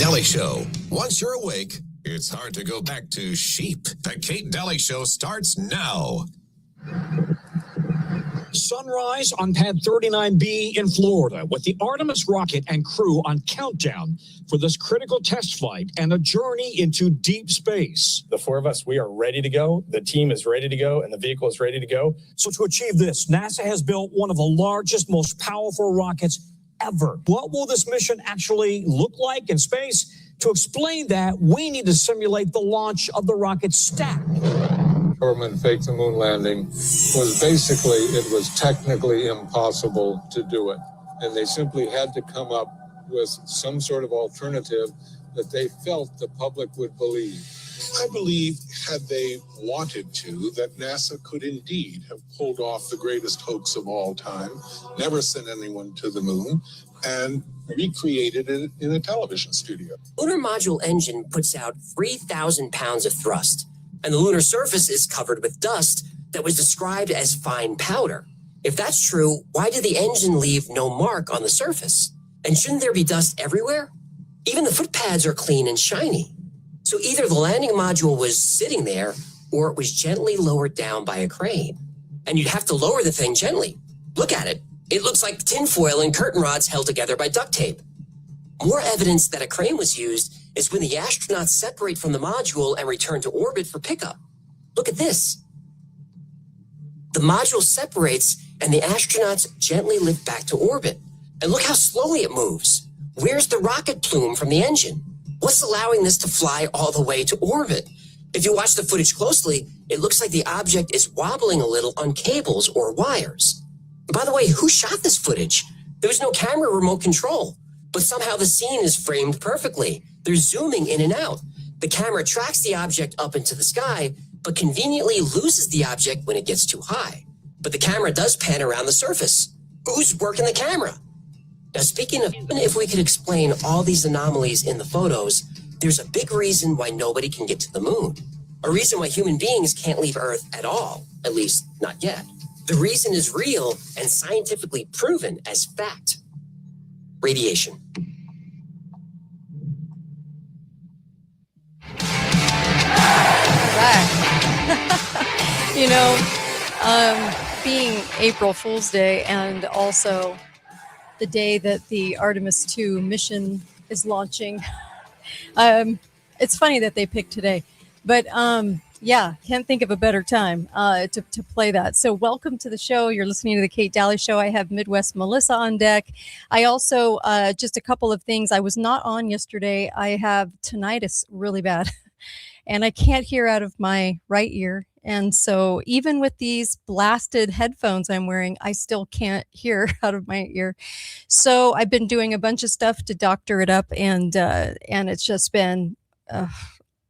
Daly Show. Once you're awake, it's hard to go back to sheep. The Kate Daly Show starts now. Sunrise on Pad 39B in Florida with the Artemis rocket and crew on countdown for this critical test flight and a journey into deep space. The four of us, we are ready to go. The team is ready to go, and the vehicle is ready to go. So to achieve this, NASA has built one of the largest, most powerful rockets ever. What will this mission actually look like in space? To explain that, we need to simulate the launch of the rocket stack. Government faked the moon landing was basically, it was technically impossible to do it. And they simply had to come up with some sort of alternative that they felt the public would believe. I believe, had they wanted to, that NASA could indeed have pulled off the greatest hoax of all time, never sent anyone to the moon, and recreated it in a television studio. Lunar module engine puts out 3,000 pounds of thrust, and the lunar surface is covered with dust that was described as fine powder. If that's true, why did the engine leave no mark on the surface? And shouldn't there be dust everywhere? Even the foot pads are clean and shiny. So either the landing module was sitting there, or it was gently lowered down by a crane. And you'd have to lower the thing gently. Look at it. It looks like tinfoil and curtain rods held together by duct tape. More evidence that a crane was used is when the astronauts separate from the module and return to orbit for pickup. Look at this. The module separates and the astronauts gently lift back to orbit. And look how slowly it moves. Where's the rocket plume from the engine? What's allowing this to fly all the way to orbit? If you watch the footage closely, it looks like the object is wobbling a little on cables or wires. By the way, who shot this footage? There was no camera remote control, but somehow the scene is framed perfectly. They're zooming in and out. The camera tracks the object up into the sky, but conveniently loses the object when it gets too high. But the camera does pan around the surface. Who's working the camera? Now, speaking of, if we could explain all these anomalies in the photos, there's a big reason why nobody can get to the moon. A reason why human beings can't leave Earth at all, at least not yet. The reason is real and scientifically proven as fact. Radiation. Being April Fool's Day and also the day that the Artemis 2 mission is launching, it's funny that they picked today, but can't think of a better time to play that. So welcome to the show. You're listening to the Kate Daly Show. I have Midwest Melissa on deck. I also, just a couple of things. I was not on yesterday. I have tinnitus really bad and I can't hear out of my right ear. And so even with these blasted headphones I'm wearing, I still can't hear out of my ear. So I've been doing a bunch of stuff to doctor it up, and it's just been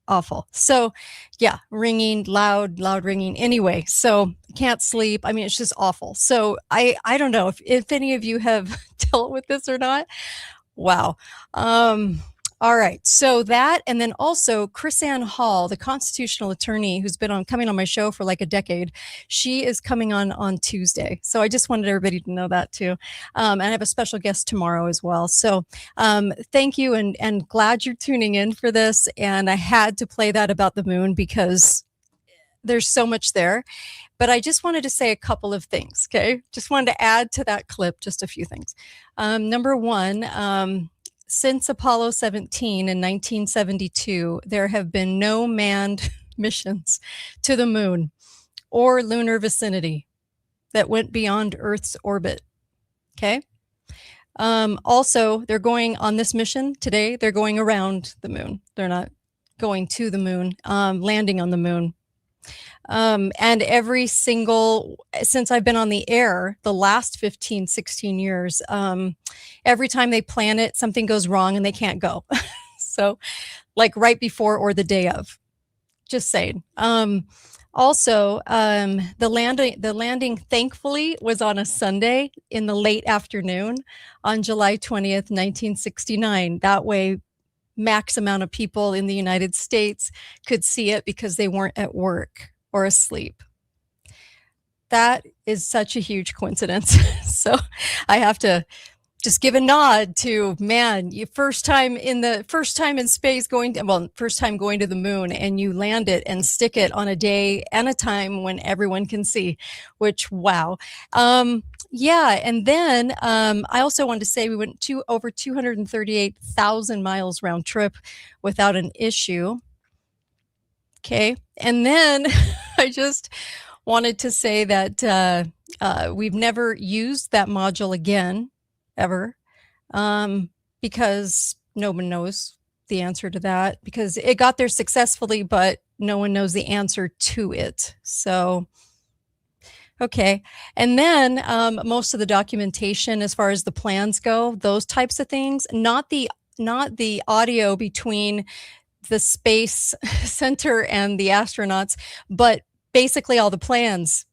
awful. So yeah, ringing, loud ringing. Anyway, so can't sleep. I mean, it's just awful. So I don't know if any of you have dealt with this or not. Wow. All right. So that, and then also Chrisanne Hall, the constitutional attorney who's been coming on my show for like a decade. She is coming on Tuesday. So I just wanted everybody to know that too. And I have a special guest tomorrow as well. So thank you, and glad you're tuning in for this. And I had to play that about the moon because there's so much there. But I just wanted to say a couple of things. Okay. Just wanted to add to that clip just a few things. Number one, since Apollo 17 in 1972, there have been no manned missions to the moon or lunar vicinity that went beyond Earth's orbit. Okay. Also, they're going on this mission today. They're going around the moon. They're not going to the moon, landing on the moon. And every single, since I've been on the air, the last 15, 16 years, every time they plan it, something goes wrong and they can't go. So like right before or the day of, just saying. Also, the landing thankfully was on a Sunday in the late afternoon on July 20th, 1969. That way, max amount of people in the United States could see it because they weren't at work or asleep. That is such a huge coincidence. So I have to just give a nod to, man, you first time in space first time going to the moon, and you land it and stick it on a day and a time when everyone can see, which, wow. Yeah. And then I also wanted to say we went to over 238,000 miles round trip without an issue. Okay. And then I just wanted to say that we've never used that module again, ever, because no one knows the answer to that, because it got there successfully, but no one knows the answer to it. So, okay. And then most of the documentation, as far as the plans go, those types of things, not the audio between the space center and the astronauts, but basically all the plans.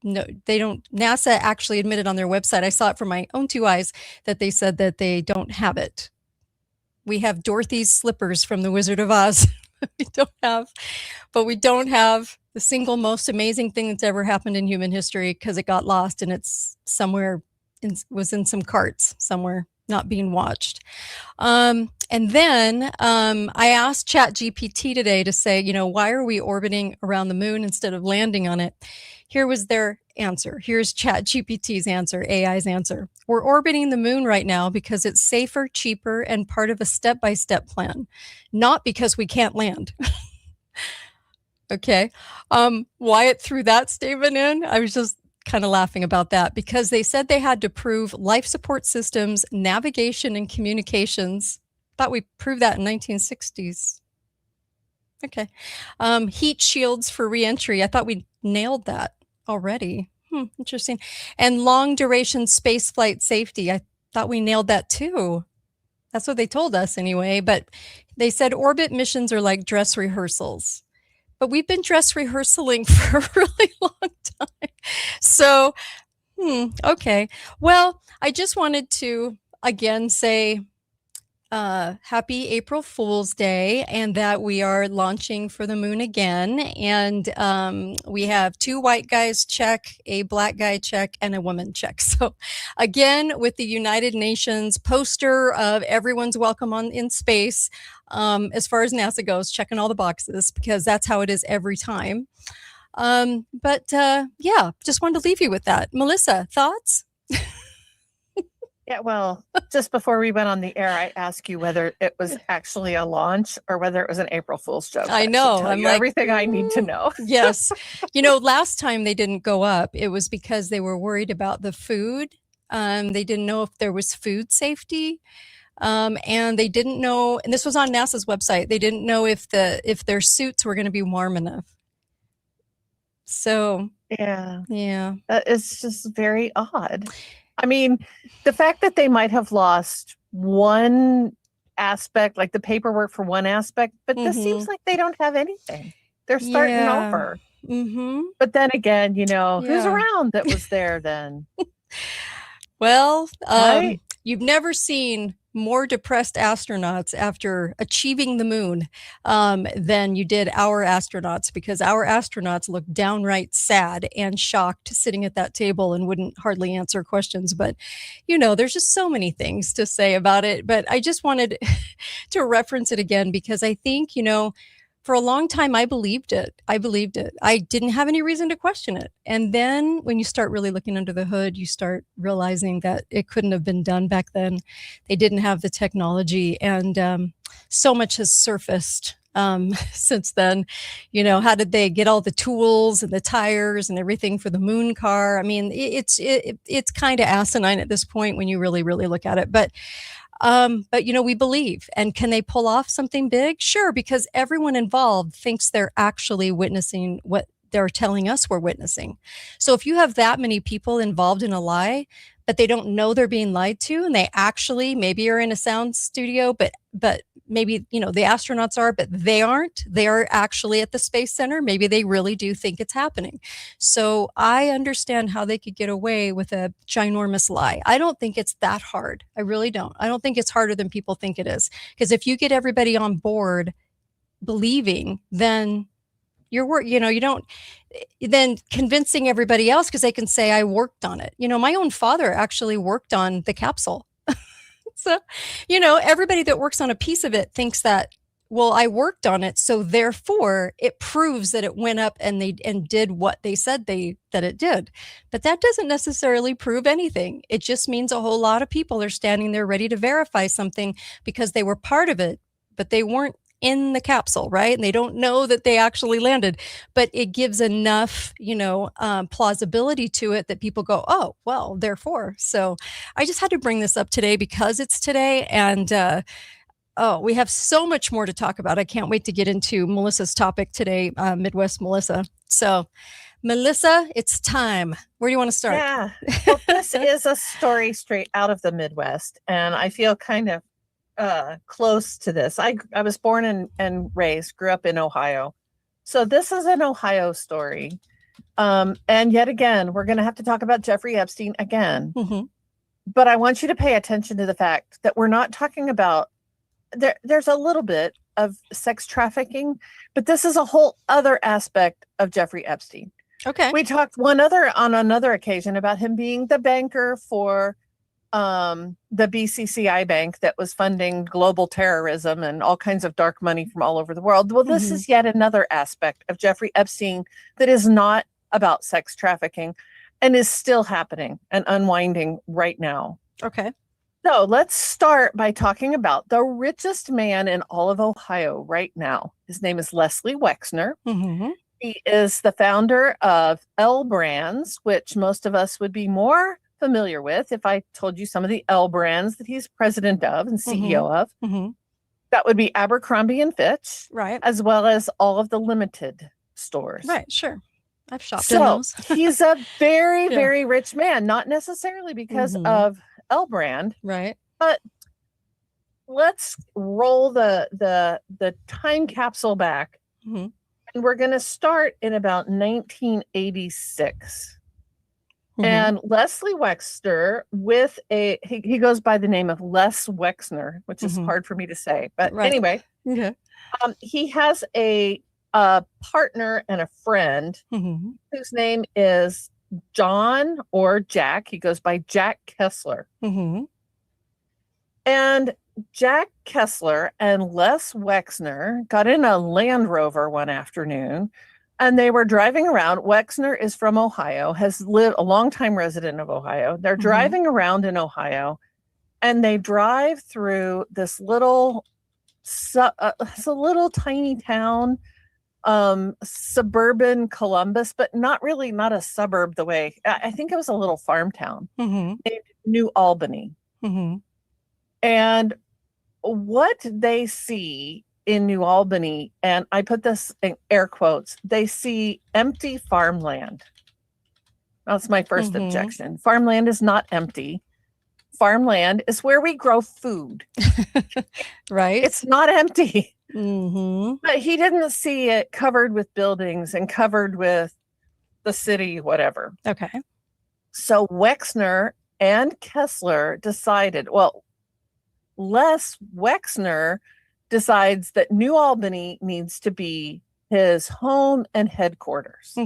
No, they don't. NASA actually admitted on their website, I saw it from my own two eyes, that they said that they don't have it. We have Dorothy's slippers from The Wizard of Oz. we don't have the single most amazing thing that's ever happened in human history, because it got lost and it's somewhere, was in some carts somewhere, not being watched. And then I asked ChatGPT today to say, why are we orbiting around the moon instead of landing on it? Here was their answer. Here's ChatGPT's answer, AI's answer. We're orbiting the moon right now because it's safer, cheaper, and part of a step-by-step plan, not because we can't land. Okay. Wyatt threw that statement in. I was just kind of laughing about that, because they said they had to prove life support systems, navigation, and communications. Thought we proved that in 1960s. Okay. Heat shields for reentry. I thought we nailed that already. Interesting. And long duration space flight safety. I thought we nailed that too. That's what they told us anyway. But they said orbit missions are like dress rehearsals. But we've been dress rehearsaling for a really long time. So, okay. Well, I just wanted to again say happy April Fool's Day, and that we are launching for the moon again. And we have 2 white guys check, a black guy check, and a woman check. So again, with the United Nations poster of everyone's welcome in space, as far as NASA goes, checking all the boxes, because that's how it is every time. But yeah, just wanted to leave you with that. Melissa, thoughts? Yeah, well, just before we went on the air, I asked you whether it was actually a launch or whether it was an April Fool's joke. I know. I'm like, everything I need to know. Yes. Last time they didn't go up, it was because they were worried about the food. They didn't know if there was food safety. And they didn't know, and this was on NASA's website, they didn't know if their suits were going to be warm enough. So, yeah. It's just very odd. I mean, the fact that they might have lost one aspect, like the paperwork for one aspect, but this seems like they don't have anything. They're starting over. But then again, who's around that was there then? Well, you've never seen more depressed astronauts after achieving the moon than you did our astronauts, because our astronauts looked downright sad and shocked sitting at that table and wouldn't hardly answer questions. But, there's just so many things to say about it. But I just wanted to reference it again, because I think, for a long time, I believed it. I didn't have any reason to question it. And then when you start really looking under the hood, you start realizing that it couldn't have been done back then. They didn't have the technology, and so much has surfaced since then. How did they get all the tools and the tires and everything for the moon car? I mean, it's kind of asinine at this point when you really, really look at it. But we believe. And can they pull off something big? Sure, because everyone involved thinks they're actually witnessing what they're telling us we're witnessing. So if you have that many people involved in a lie, but they don't know they're being lied to, and they actually maybe are in a sound studio, but maybe, the astronauts are, but they aren't. They are actually at the Space Center. Maybe they really do think it's happening. So I understand how they could get away with a ginormous lie. I don't think it's that hard. I really don't. I don't think it's harder than people think it is. Because if you get everybody on board believing, then your work. You know, you don't then convincing everybody else because they can say, I worked on it. You know, my own father actually worked on the capsule. So, you know, everybody that works on a piece of it thinks that, well, I worked on it, so therefore it proves that it went up and did what they said that it did. But that doesn't necessarily prove anything. It just means a whole lot of people are standing there ready to verify something because they were part of it, but they weren't in the capsule, right? And they don't know that they actually landed. But it gives enough, you know, plausibility to it that people go, oh, well, therefore. So I just had to bring this up today because it's today, and oh, we have so much more to talk about. I can't wait to get into Melissa's topic today, Midwest Melissa. So, Melissa, it's time. Where do you want to start? Yeah. Well, this is a story straight out of the Midwest, and I feel kind of close to this. I was born and raised, grew up in Ohio. So this is an Ohio story. And yet again, we're going to have to talk about Jeffrey Epstein again. Mm-hmm. But I want you to pay attention to the fact that we're not talking about there's a little bit of sex trafficking, but this is a whole other aspect of Jeffrey Epstein. Okay. We talked on another occasion about him being the banker for the BCCI bank that was funding global terrorism and all kinds of dark money from all over the world. Well, this is yet another aspect of Jeffrey Epstein that is not about sex trafficking and is still happening and unwinding right now. Okay. So let's start by talking about the richest man in all of Ohio right now. His name is Leslie Wexner. Mm-hmm. He is the founder of L Brands, which most of us would be more familiar with if I told you some of the L Brands that he's president of and CEO of. Mm-hmm. That would be Abercrombie and Fitch, right, as well as all of the limited stores. Right, sure. I've shopped in those. He's a very, very rich man, not necessarily because of L Brand, right? But let's roll the time capsule back, and we're going to start in about 1986. And Leslie Wexner, with he goes by the name of Les Wexner, which is hard for me to say, but anyway, he has a partner and a friend whose name is John or Jack. He goes by Jack Kessler. And Jack Kessler and Les Wexner got in a Land Rover one afternoon, and they were driving around. Wexner is from Ohio, has lived a longtime resident of Ohio. They're driving around in Ohio, and they drive through this little, it's a little tiny town, suburban Columbus, but not a suburb the way, I think it was a little farm town named New Albany. And what they see in New Albany, and I put this in air quotes, they see empty farmland. That's my first objection. Farmland is not empty. Farmland is where we grow food. Right. It's not empty. But he didn't see it covered with buildings and covered with the city, whatever. Okay. So Wexner and Kessler decided, well, Les Wexner decides that New Albany needs to be his home and headquarters.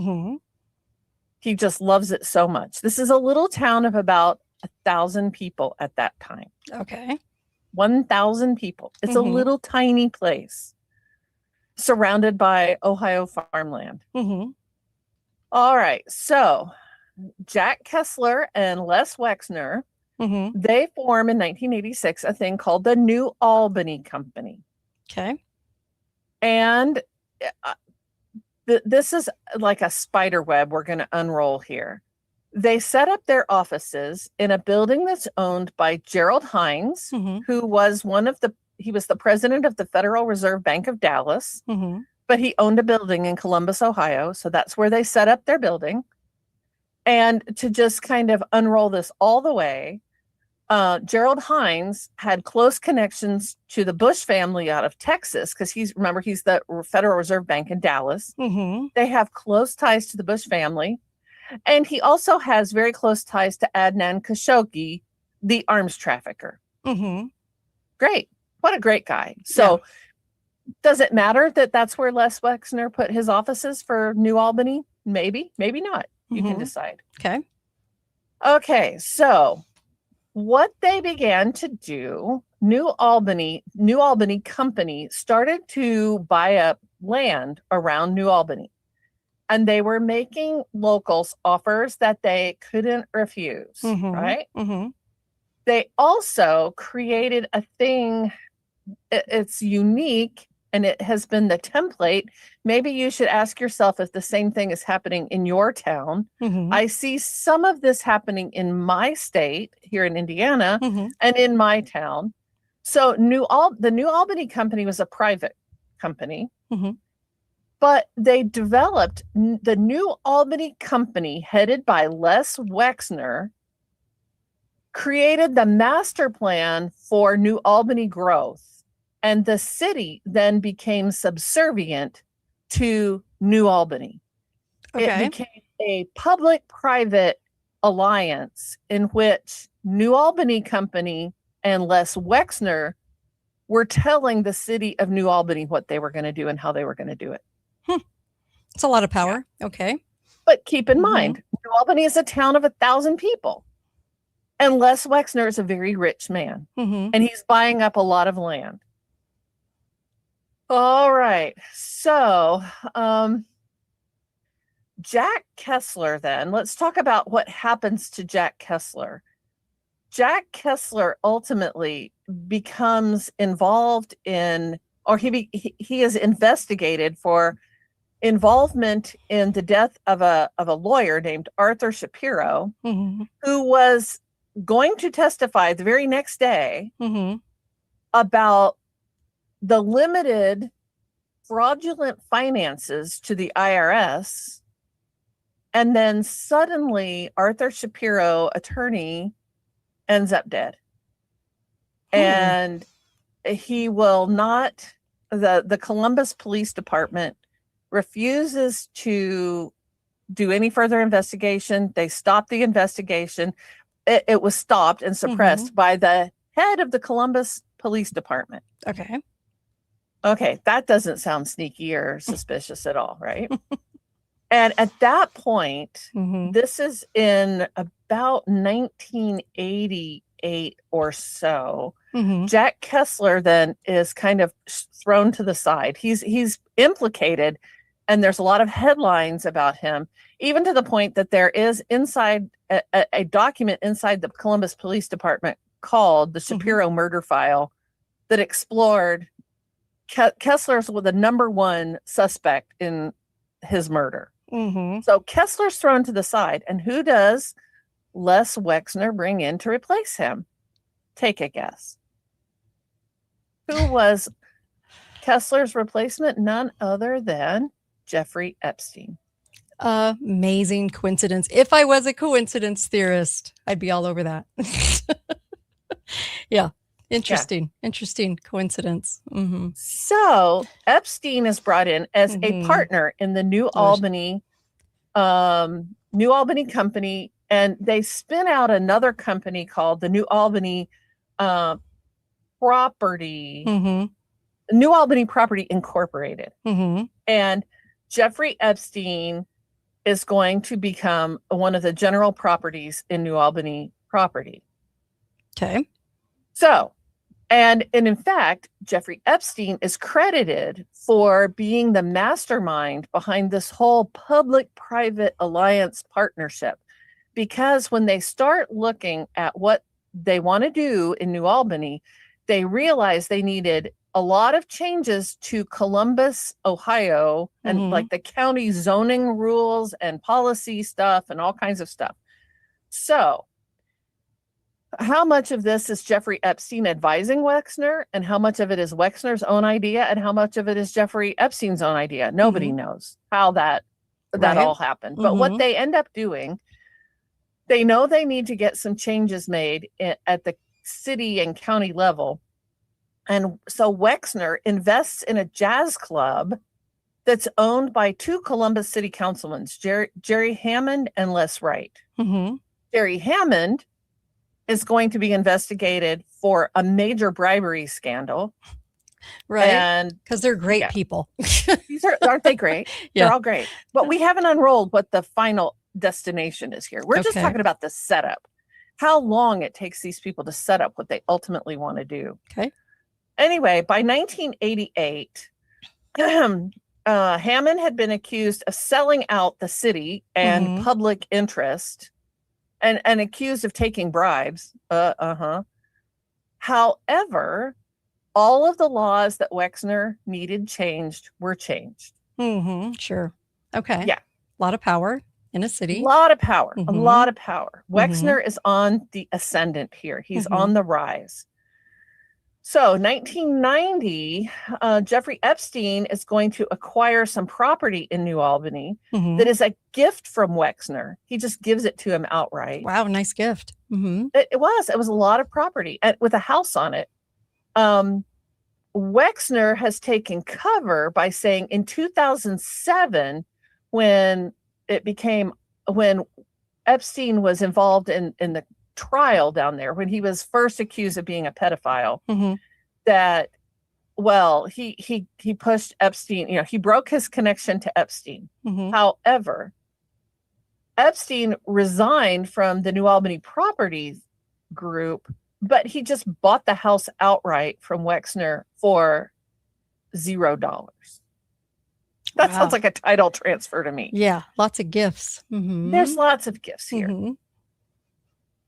He just loves it so much. This is a little town of about 1,000 people at that time. Okay. 1,000 people. It's a little tiny place surrounded by Ohio farmland. All right. So Jack Kessler and Les Wexner, they form in 1986 a thing called the New Albany Company. Okay. And this is like a spider web we're going to unroll here. They set up their offices in a building that's owned by Gerald Hines, who was he was the president of the Federal Reserve Bank of Dallas, but he owned a building in Columbus, Ohio. So that's where they set up their building. And to just kind of unroll this all the way, Gerald Hines had close connections to the Bush family out of Texas, because he's the Federal Reserve Bank in Dallas. They have close ties to the Bush family. And he also has very close ties to Adnan Khashoggi, the arms trafficker. Great. What a great guy. So Does it matter that that's where Les Wexner put his offices for New Albany? Maybe, maybe not. You can decide. Okay. Okay, so what they began to do, New Albany Company started to buy up land around New Albany. And they were making locals offers that they couldn't refuse, right? They also created a thing, it's unique, and it has been the template. Maybe you should ask yourself if the same thing is happening in your town. I see some of this happening in my state here in Indiana and in my town. So the New Albany Company was a private company, but they developed the New Albany Company, headed by Les Wexner, created the master plan for New Albany growth. And the city then became subservient to New Albany. Okay. It became a public-private alliance in which New Albany Company and Les Wexner were telling the city of New Albany what they were going to do and how they were going to do it. It's a lot of power. Okay. But keep in mind, New Albany is a town of 1,000 people. And Les Wexner is a very rich man. And he's buying up a lot of land. All right. So, Jack Kessler, then, let's talk about what happens to Jack Kessler. Jack Kessler ultimately becomes involved in, or he is investigated for involvement in the death of a lawyer named Arthur Shapiro, who was going to testify the very next day about the limited fraudulent finances to the IRS. And then suddenly Arthur Shapiro, attorney, ends up dead. And he will not, the Columbus Police Department refuses to do any further investigation. They stopped the investigation. It was stopped and suppressed by the head of the Columbus Police Department. Okay, that doesn't sound sneaky or suspicious at all, right? And at that point, this is in about 1988 or so, Jack Kessler then is kind of thrown to the side. He's implicated, and there's a lot of headlines about him, even to the point that there is inside a document inside the Columbus Police Department called the Shapiro Murder File that explored Kessler's the number one suspect in his murder. So Kessler's thrown to the side, and who does Les Wexner bring in to replace him? Take a guess. Who was Kessler's replacement? None other than Jeffrey Epstein. Amazing coincidence. If I was a coincidence theorist, I'd be all over that. Yeah. Interesting coincidence. So Epstein is brought in as a partner in the New Albany Company, and they spin out another company called the New Albany Property Incorporated. And Jeffrey Epstein is going to become one of the general properties in New Albany Property. Okay. So, and in fact, Jeffrey Epstein is credited for being the mastermind behind this whole public-private alliance partnership. Because when they start looking at what they want to do in New Albany, they realized they needed a lot of changes to Columbus, Ohio, and like the county zoning rules and policy stuff and all kinds of stuff. So how much of this is Jeffrey Epstein advising Wexner, and how much of it is Wexner's own idea, and how much of it is Jeffrey Epstein's own idea? Nobody knows how that all happened. But what they end up doing, they know they need to get some changes made at the city and county level. And so Wexner invests in a jazz club that's owned by two Columbus City councilmen, Jerry Hammond and Les Wright. Jerry Hammond is going to be investigated for a major bribery scandal. Right. And Because they're great yeah. people. aren't they great? Yeah. They're all great. But we haven't unrolled what the final destination is here. We're just Okay. talking about the setup, how long it takes these people to set up what they ultimately want to do. Okay. Anyway, by 1988, Hammond had been accused of selling out the city and public interest and accused of taking bribes. However, all of the laws that Wexner needed changed were changed. Sure. Okay. Yeah. A lot of power in a city. A lot of power. Wexner is on the ascendant here. He's on the rise. So 1990, Jeffrey Epstein is going to acquire some property in New Albany that is a gift from Wexner. He just gives it to him outright. Wow, nice gift. It was a lot of property with a house on it. Wexner has taken cover by saying in 2007, when Epstein was involved in the trial down there, when he was first accused of being a pedophile, that, well, he pushed Epstein, he broke his connection to Epstein. However, Epstein resigned from the New Albany Properties Group, but he just bought the house outright from Wexner for $0. That sounds like a title transfer to me. Yeah, lots of gifts. There's lots of gifts here. In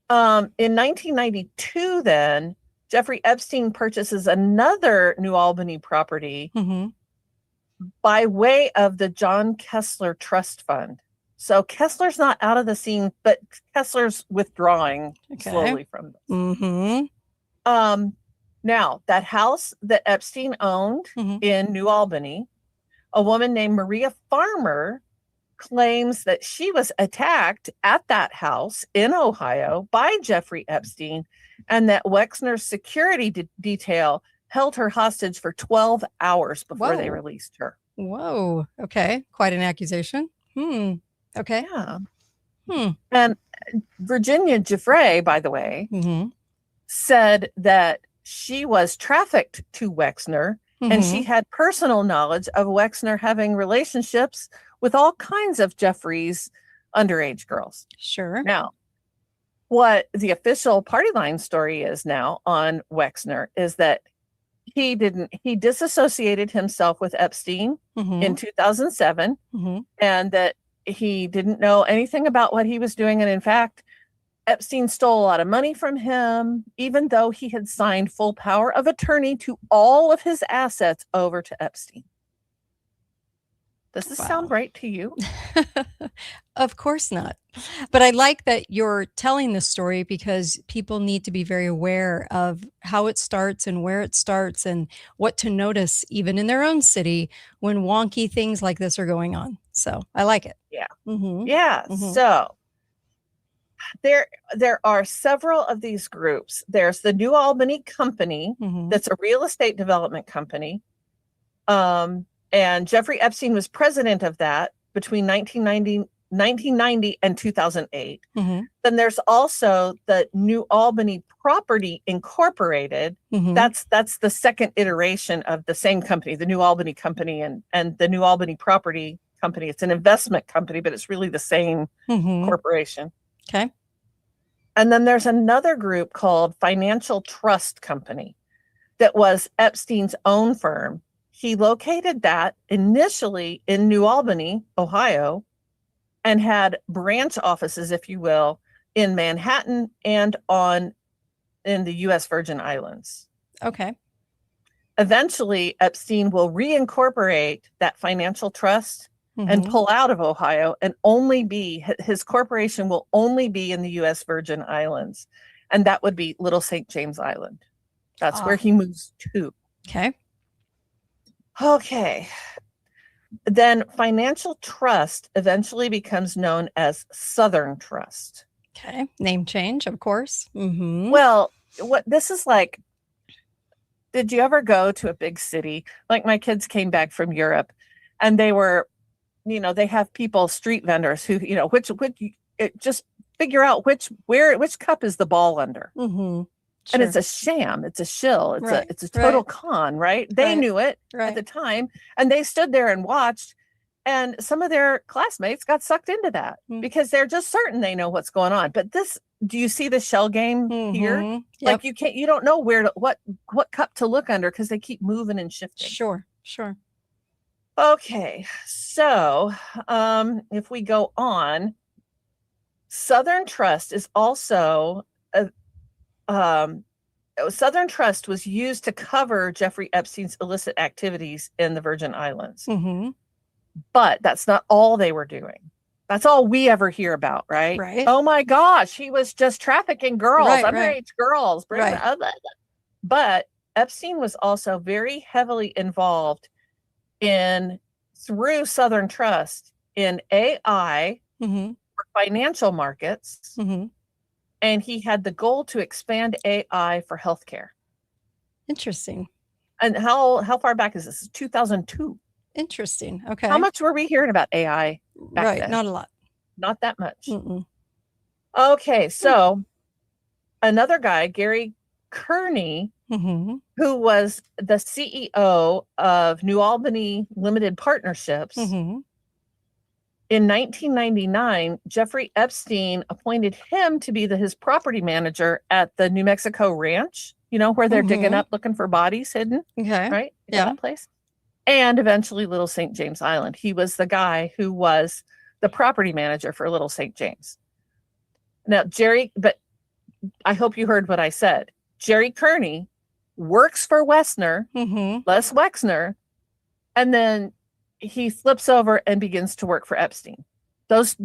1992, then, Jeffrey Epstein purchases another New Albany property by way of the John Kessler Trust Fund. So Kessler's not out of the scene, but Kessler's withdrawing slowly from this. Now, that house that Epstein owned in New Albany, a woman named Maria Farmer claims that she was attacked at that house in Ohio by Jeffrey Epstein, and that Wexner's security detail held her hostage for 12 hours before they released her. Whoa. Okay. Quite an accusation. Okay. Yeah. And Virginia Giuffre, by the way, said that she was trafficked to Wexner and she had personal knowledge of Wexner having relationships with all kinds of Jeffrey's underage girls. Sure. Now, what the official party line story is now on Wexner is that he disassociated himself with Epstein in 2007, and that he didn't know anything about what he was doing. And in fact, Epstein stole a lot of money from him, even though he had signed full power of attorney to all of his assets over to Epstein. Does this sound right to you? Of course not. But I like that you're telling this story because people need to be very aware of how it starts and where it starts and what to notice even in their own city when wonky things like this are going on. So I like it. Yeah. Yeah. So there are several of these groups. There's the New Albany Company, that's a real estate development company. And Jeffrey Epstein was president of that between 1990 and 2008. Then there's also the New Albany Property Incorporated. That's the second iteration of the same company, the New Albany Company and the New Albany Property Company. It's an investment company, but it's really the same corporation. Okay. And then there's another group called Financial Trust Company that was Epstein's own firm. He located that initially in New Albany, Ohio, and had branch offices, if you will, in Manhattan and in the U.S. Virgin Islands. Okay. Eventually, Epstein will reincorporate that financial trust and pull out of Ohio and his corporation will only be in the U.S. Virgin Islands. And that would be Little St. James Island. That's where he moves to. Okay. Okay. Then Financial Trust eventually becomes known as Southern Trust. Okay. Name change, of course. Well, what this is like, did you ever go to a big city? Like my kids came back from Europe and they were, they have people, street vendors who, just figure out which cup is the ball under. And it's a sham. It's a shill. It's a total con, right? They knew it at the time, and they stood there and watched. And some of their classmates got sucked into that because they're just certain they know what's going on. But do you see the shell game here? Yep. Like you don't know what cup to look under because they keep moving and shifting. Sure. Okay, so if we go on, Southern Trust is also Southern Trust was used to cover Jeffrey Epstein's illicit activities in the Virgin Islands. But that's not all they were doing. That's all we ever hear about, right? Oh my gosh, he was just trafficking girls, underage girls. But Epstein was also very heavily involved through Southern Trust in AI for financial markets. And he had the goal to expand AI for healthcare. Interesting. And how far back is this? 2002. Interesting. Okay. How much were we hearing about AI back then? Not a lot. Not that much. Okay, so another guy, Gary Kearney, who was the CEO of New Albany Limited Partnerships, in 1999, Jeffrey Epstein appointed him to be his property manager at the New Mexico Ranch, where they're digging up looking for bodies hidden. Okay. Right? That place. And eventually Little St. James Island. He was the guy who was the property manager for Little St. James. Now, but I hope you heard what I said. Jerry Kearney works for Wexner, Les Wexner, and then he flips over and begins to work for Epstein. Those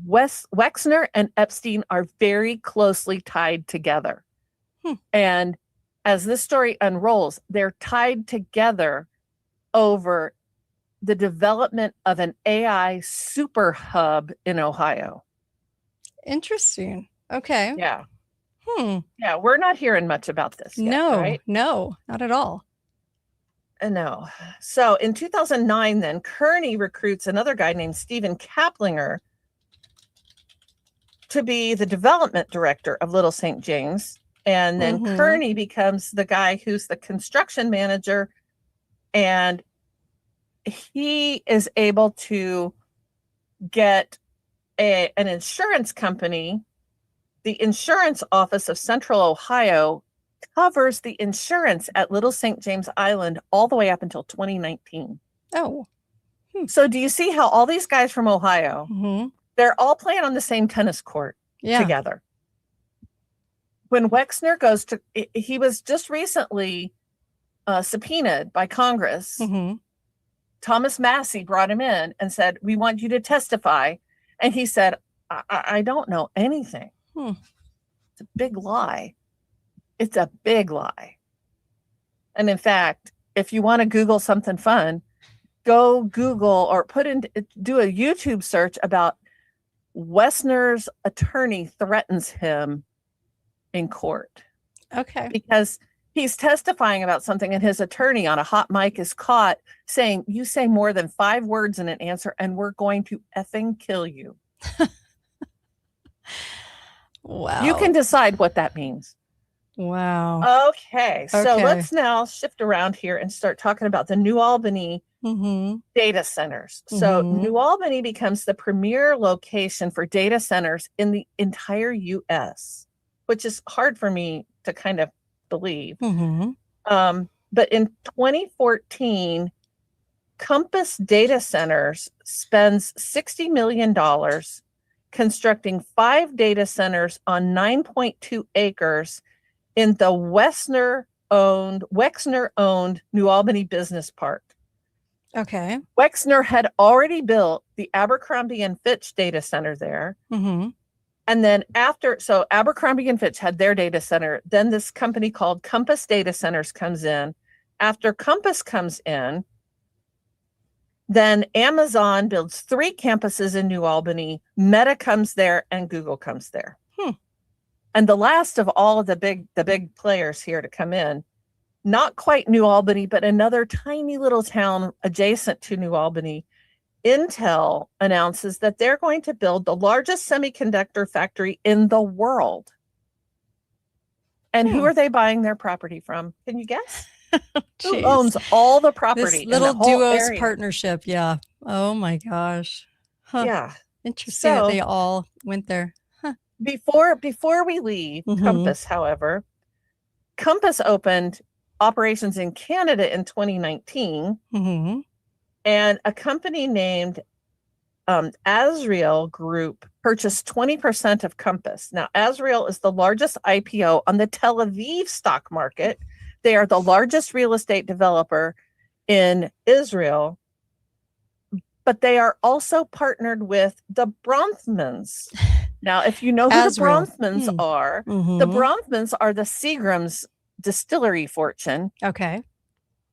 Wexner and Epstein are very closely tied together. And as this story unrolls, they're tied together over the development of an AI super hub in Ohio. Interesting. Okay. Yeah. Yeah, we're not hearing much about this yet, right? No, not at all. No. So in 2009, then, Kearney recruits another guy named Stephen Kaplinger to be the development director of Little St. James. And then Kearney becomes the guy who's the construction manager, and he is able to get an insurance company. The insurance office of Central Ohio covers the insurance at Little St. James Island all the way up until 2019. Oh. So do you see how all these guys from Ohio, they're all playing on the same tennis court together? When Wexner he was just recently subpoenaed by Congress. Thomas Massey brought him in and said, "We want you to testify." And he said, I don't know anything. It's a big lie. It's a big lie. And in fact, if you want to Google something fun, go Google or do a YouTube search about Wexner's attorney threatens him in court. Okay. Because he's testifying about something and his attorney on a hot mic is caught saying, "You say more than 5 words in an answer and we're going to effing kill you." Wow. You can decide what that means. Wow. Okay. So let's now shift around here and start talking about the New Albany data centers. So New Albany becomes the premier location for data centers in the entire U.S., which is hard for me to kind of believe. But in 2014, Compass Data Centers spends $60 million constructing 5 data centers on 9.2 acres in the Wexner-owned New Albany Business Park. Okay. Wexner had already built the Abercrombie and Fitch data center there. And then so Abercrombie and Fitch had their data center. Then this company called Compass Data Centers comes in. After Compass comes in, then Amazon builds 3 campuses in New Albany. Meta comes there and Google comes there. And the last of all of the big players here to come in, not quite New Albany, but another tiny little town adjacent to New Albany, Intel announces that they're going to build the largest semiconductor factory in the world. And who are they buying their property from? Can you guess? Who Jeez. owns all the This property? little in the whole duos area? partnership. Yeah. Oh my gosh. Huh. Yeah. Interesting that So they all went there. before we leave Mhm. Compass, however, Compass opened operations in Canada in 2019, Mm-hmm. and a company named Azriel Group purchased 20% of Compass. Now, Azriel is the largest IPO on the Tel Aviv stock market. They are the largest real estate developer in Israel, but they are also partnered with the Bronfmans. Now, if you know who the Azriel. Bronfmans are, the Mm-hmm. Bronfmans are the Seagram's distillery fortune Okay.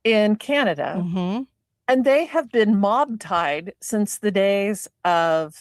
in Canada. Mm-hmm. And they have been mob tied since the days of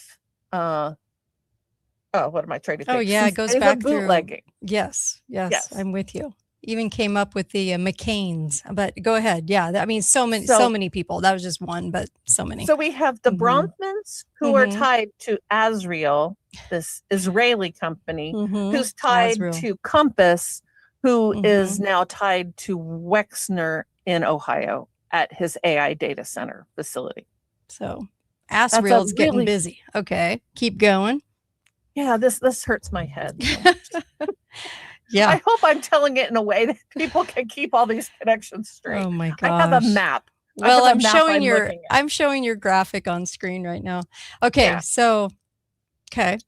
what am I trying to think? Oh yeah, Since it goes the days of back through. bootlegging. Yes. Yes. I'm with you. Even came up with the McCains, but go ahead. Yeah, I mean, so So- many people. That was just one, but so many. So we have the Mhm. Bronfmans, who are Mhm. tied to Azriel, this Israeli company, Mhm. who's tied Azriel. to Compass, who is Mhm. now tied to Wexner in Ohio at his AI data center facility. So a Azriel's getting really- busy. Okay, keep going. Yeah, this hurts my head. so much. Yeah. I hope I'm telling it in a way that people can keep all these connections straight. Oh my I have a gosh. map. I Well, have a I'm map showing I'm your looking at. I'm showing your graphic on screen right now. Okay, Yeah. so okay,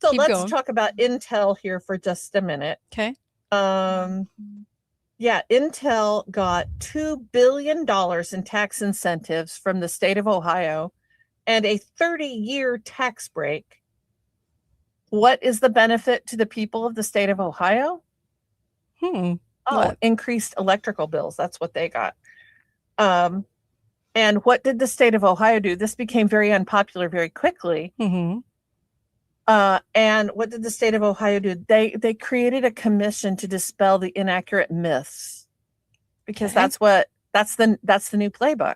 So keep let's going. talk about Intel here for just a minute. okay. Yeah, Intel got $2 billion in tax incentives from the state of Ohio and a 30-year tax break. What is the benefit to the people of the state of Ohio? Hmm. Oh, What? increased electrical bills. That's what they got. And what did the state of Ohio do? This became very unpopular very quickly. Mm-hmm. And what did the state of Ohio do? They created a commission to dispel the inaccurate myths, because Okay. that's the new playbook.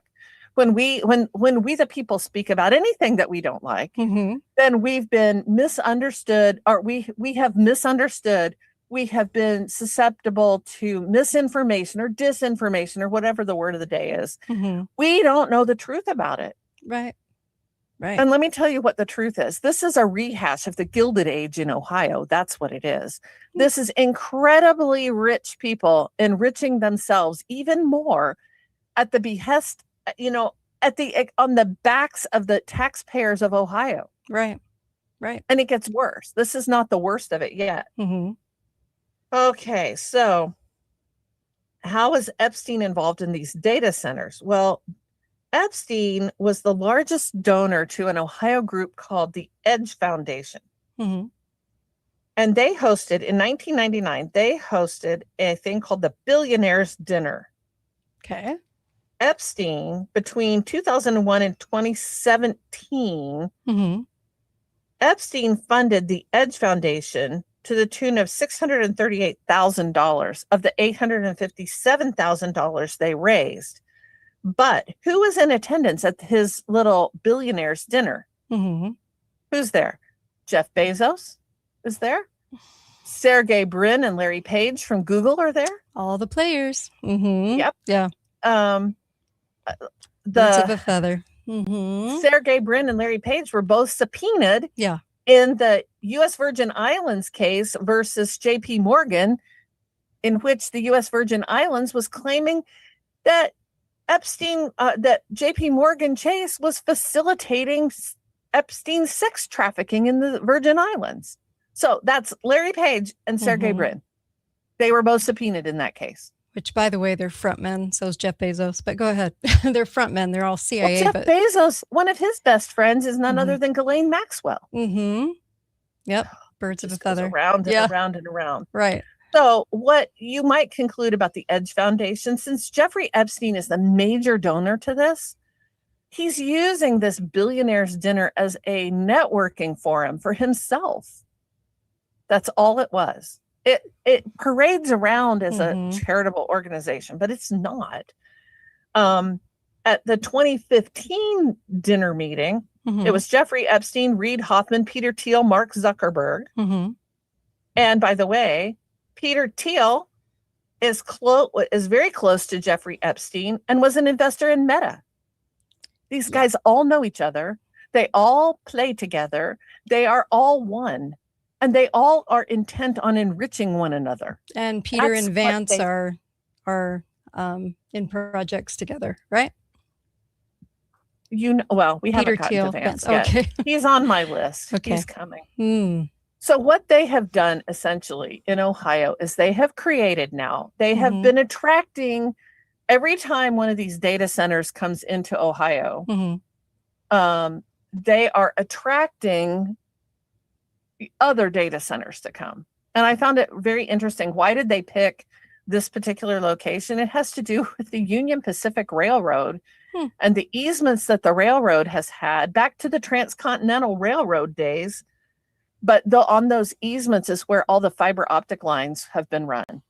When we the people speak about anything that we don't like, Mm-hmm. then we've been misunderstood, or we have misunderstood. We have been susceptible to misinformation or disinformation, or whatever the word of the day is. Mm-hmm. We don't know the truth about it. Right. Right. And let me tell you what the truth is. This is a rehash of the Gilded Age in Ohio. That's what it is. This is incredibly rich people enriching themselves even more at the behest, on the backs of the taxpayers of Ohio. Right. Right. And it gets worse. This is not the worst of it yet. Mm-hmm. Okay, so how is Epstein involved in these data centers? Well, Epstein was the largest donor to an Ohio group called the Edge Foundation. Mm-hmm. And they hosted, in 1999, they hosted a thing called the Billionaires Dinner. Okay. Epstein, between 2001 and 2017, Mm-hmm. Epstein funded the Edge Foundation to the tune of $638,000 of the $857,000 they raised. But who was in attendance at his little billionaires dinner? Mm-hmm. Who's there? Jeff Bezos is there. Sergey Brin and Larry Page from Google are there. All the players. Mm-hmm. Yep. Yeah. Birds of a feather. Mm-hmm. Sergey Brin and Larry Page were both subpoenaed Yeah. in the U.S. Virgin Islands case versus J.P. Morgan, in which the U.S. Virgin Islands was claiming that that J.P. Morgan Chase was facilitating Epstein's sex trafficking in the Virgin Islands. So that's Larry Page and Sergey Mhm. Brin. They were both subpoenaed in that case. Which, by the way, they're frontmen. So is Jeff Bezos. But go ahead. They're frontmen. They're all CIA. Well, Jeff but Bezos, one of his best friends is none Mhm. other than Ghislaine Maxwell. mm-hmm. Yep. Birds of a Just goes feather. around and Yeah. around and around. Right. So what you might conclude about the Edge Foundation, since Jeffrey Epstein is the major donor to this, he's using this billionaires dinner as a networking forum for himself. That's all it was. It parades around as Mhm. a charitable organization, but it's not. At the 2015 dinner meeting, Mhm. it was Jeffrey Epstein, Reid Hoffman, Peter Thiel, Mark Zuckerberg. Mm-hmm. And by the way, Peter Thiel is very close to Jeffrey Epstein and was an investor in Meta. These guys all know each other. They all play together. They are all one. And they all are intent on enriching one another. And Peter That's and what Vance they- are in projects together, right? You know, well, we Peter haven't gotten Thiel, to Vance Vance, yet. okay. He's on my list. Okay. He's coming. Hmm. So what they have done essentially in Ohio is they have created now, they have Mhm. been attracting every time one of these data centers comes into Ohio, they are attracting other data centers to come. And I found it very interesting. Why did they pick this particular location? It has to do with the Union Pacific Railroad and the easements that the railroad has had back to the Transcontinental Railroad days. But on those easements is where all the fiber optic lines have been run.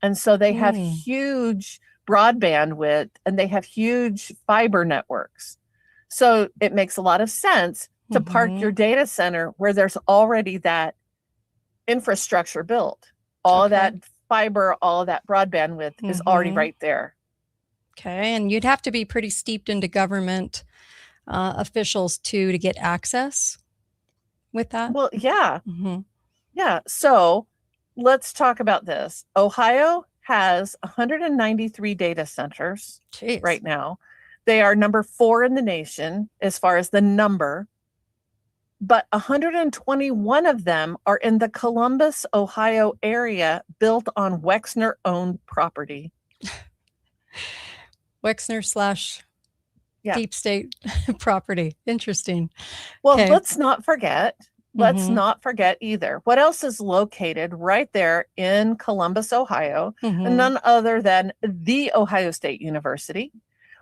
And so they have huge broadband width and they have huge fiber networks. So it makes a lot of sense to park your data center where there's already that infrastructure built. All that fiber, all of that broadband width is already right there. Okay. And you'd have to be pretty steeped into government officials too to get access with that. Well, yeah. Yeah. So let's talk about this. Ohio has 193 data centers right now. They are number 4 in the nation as far as the number, but 121 of them are in the Columbus, Ohio area built on Wexner-owned property. Wexner / deep state property. Interesting. Well, Okay. let's not forget either. What else is located right there in Columbus, Ohio? And none other than the Ohio State University,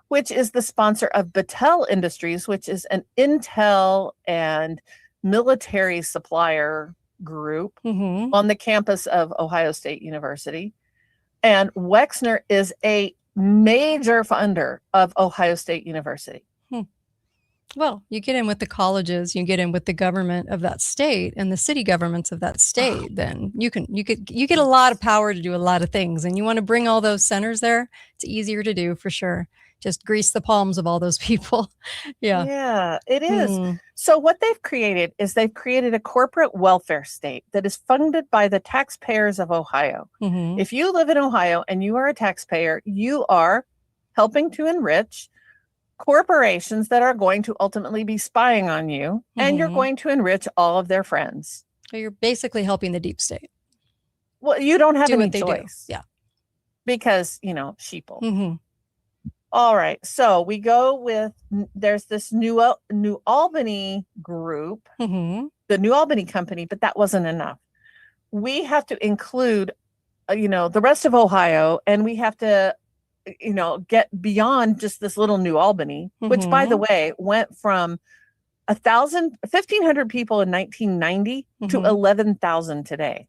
which is the sponsor of Battelle Industries, which is an intel and military supplier group on the campus of Ohio State University. And Wexner is a major funder of Ohio State University. Well, you get in with the colleges, you get in with the government of that state and the city governments of that state, then you get a lot of power to do a lot of things. And you want to bring all those centers there, it's easier to do for sure. Just grease the palms of all those people. Yeah, it is. So what they've created is they've created a corporate welfare state that is funded by the taxpayers of Ohio. If you live in Ohio and you are a taxpayer, you are helping to enrich corporations that are going to ultimately be spying on you, and you're going to enrich all of their friends. So you're basically helping the deep state. Well, you don't have any what they choice. do. Yeah. Because, sheeple. All right. So we go with, there's this New Albany group, the New Albany company, but that wasn't enough. We have to include, the rest of Ohio, and we have to, get beyond just this little New Albany, which, by the way, went from 1,500 people in 1990 to 11,000 today.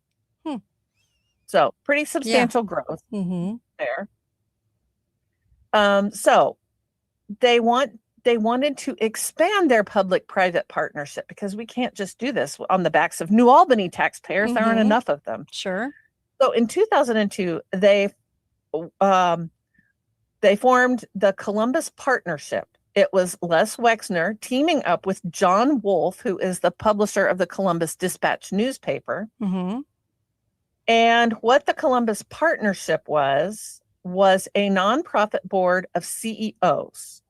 So pretty substantial growth there. So they wanted to expand their public-private partnership because we can't just do this on the backs of New Albany taxpayers. There aren't enough of them. Sure. So in 2002, they formed the Columbus Partnership. It was Les Wexner teaming up with John Wolfe, who is the publisher of the Columbus Dispatch newspaper. And what the Columbus Partnership was a nonprofit board of CEOs.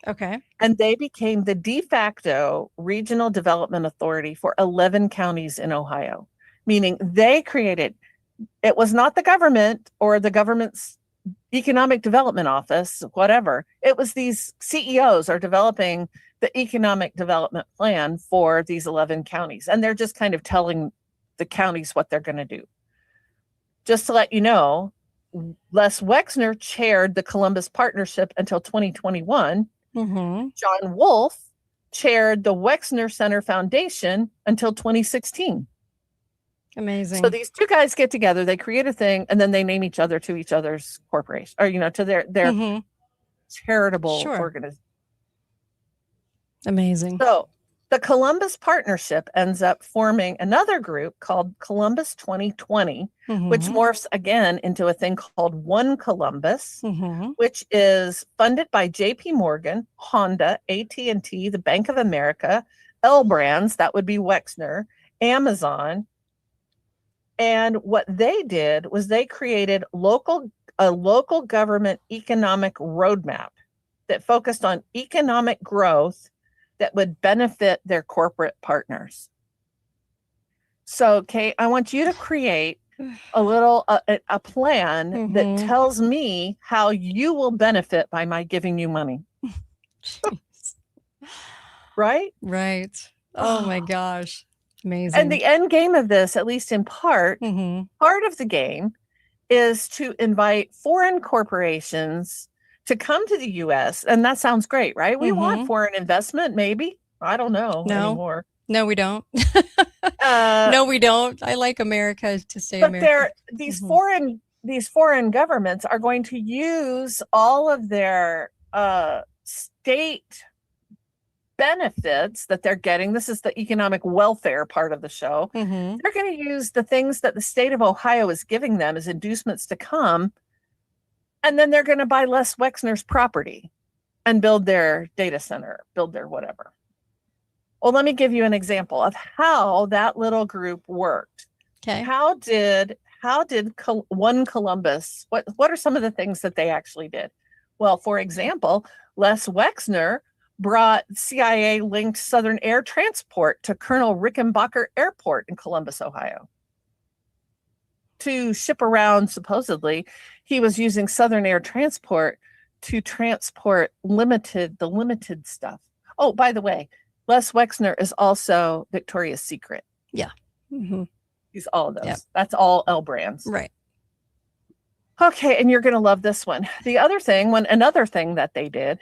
Okay. And they became the de facto regional development authority for 11 counties in Ohio, meaning they created, it was not the government or the government's economic development office, whatever. It was these CEOs are developing the economic development plan for these 11 counties. And they're just kind of telling the counties what they're going to do. Just to let you know, Les Wexner chaired the Columbus Partnership until 2021. John Wolfe chaired the Wexner Center Foundation until 2016. Amazing. So these two guys get together, they create a thing, and then they name each other to each other's corporation, or to their charitable organization. Amazing. So The Columbus Partnership ends up forming another group called Columbus 2020, which morphs again into a thing called One Columbus, which is funded by JP Morgan, Honda, AT&T, the Bank of America, L Brands, that would be Wexner, Amazon. And what they did was they created a local government economic roadmap that focused on economic growth that would benefit their corporate partners. So, Kate, I want you to create a plan that tells me how you will benefit by my giving you money. Right? Right. Oh my gosh. Amazing. And the end game of this, at least in part, part of the game is to invite foreign corporations to come to the U.S. And that sounds great, right? We want foreign investment, maybe. I don't know anymore. No, we don't. No, we don't. I like America to stay but American. These foreign governments are going to use all of their state benefits that they're getting. This is the economic welfare part of the show. They're going to use the things that the state of Ohio is giving them as inducements to come. And then they're going to buy Les Wexner's property and build their data center, build their whatever. Well, let me give you an example of how that little group worked. Okay. How did One Columbus, what are some of the things that they actually did? Well, for example, Les Wexner brought CIA-linked Southern Air Transport to Colonel Rickenbacker Airport in Columbus, Ohio. To ship around, supposedly, he was using Southern Air Transport to transport the limited stuff. Oh, by the way, Les Wexner is also Victoria's Secret. Yeah. He's all of those. Yep. That's all L Brands. Right. Okay, and you're going to love this one. Another thing that they did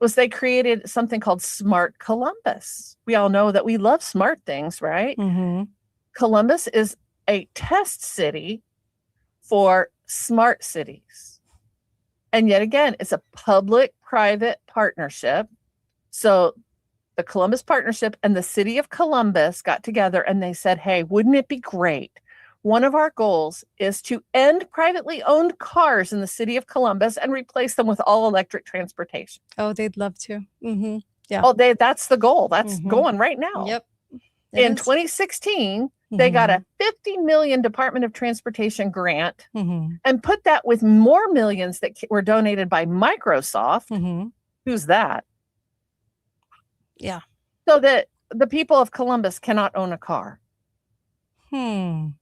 was they created something called Smart Columbus. We all know that we love smart things, right? Columbus is a test city for smart cities. And yet again, it's a public-private partnership. So the Columbus Partnership and the city of Columbus got together and they said, hey, wouldn't it be great? One of our goals is to end privately owned cars in the city of Columbus and replace them with all electric transportation. Oh, they'd love to. Yeah. Oh, that's the goal. That's going right now. Yep. In 2016, they got a $50 million Department of Transportation grant and put that with more millions that were donated by Microsoft. Who's that? Yeah. So that the people of Columbus cannot own a car. Okay.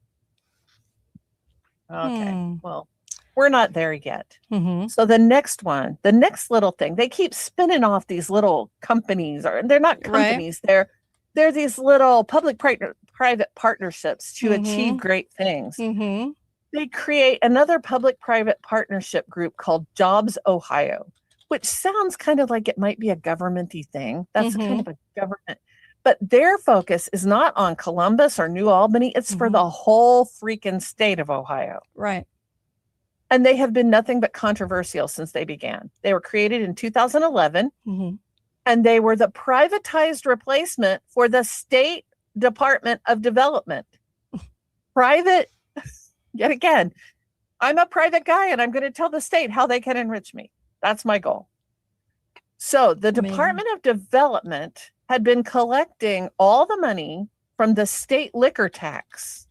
Well, we're not there yet. So the next little thing, they keep spinning off these little companies, or they're not companies. Right. They're these little public-private partnerships to achieve great things. They create another public-private partnership group called Jobs Ohio, which sounds kind of like it might be a government-y thing. That's kind of a government. But their focus is not on Columbus or New Albany. It's for the whole freaking state of Ohio. Right. And they have been nothing but controversial since they began. They were created in 2011. And they were the privatized replacement for the State Department of Development. Private, yet again, I'm a private guy and I'm going to tell the state how they can enrich me. That's my goal. So the Department of Development had been collecting all the money from the state liquor tax.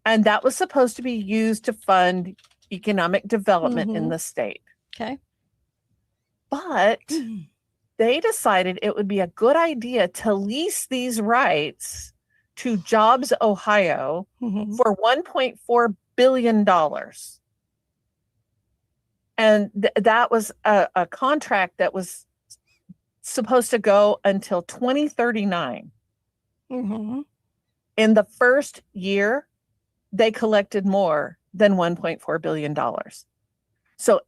And that was supposed to be used to fund economic development in the state. Okay. But they decided it would be a good idea to lease these rights to Jobs Ohio for $1.4 billion. And that was a contract that was supposed to go until 2039. In the first year, they collected more than $1.4 billion. So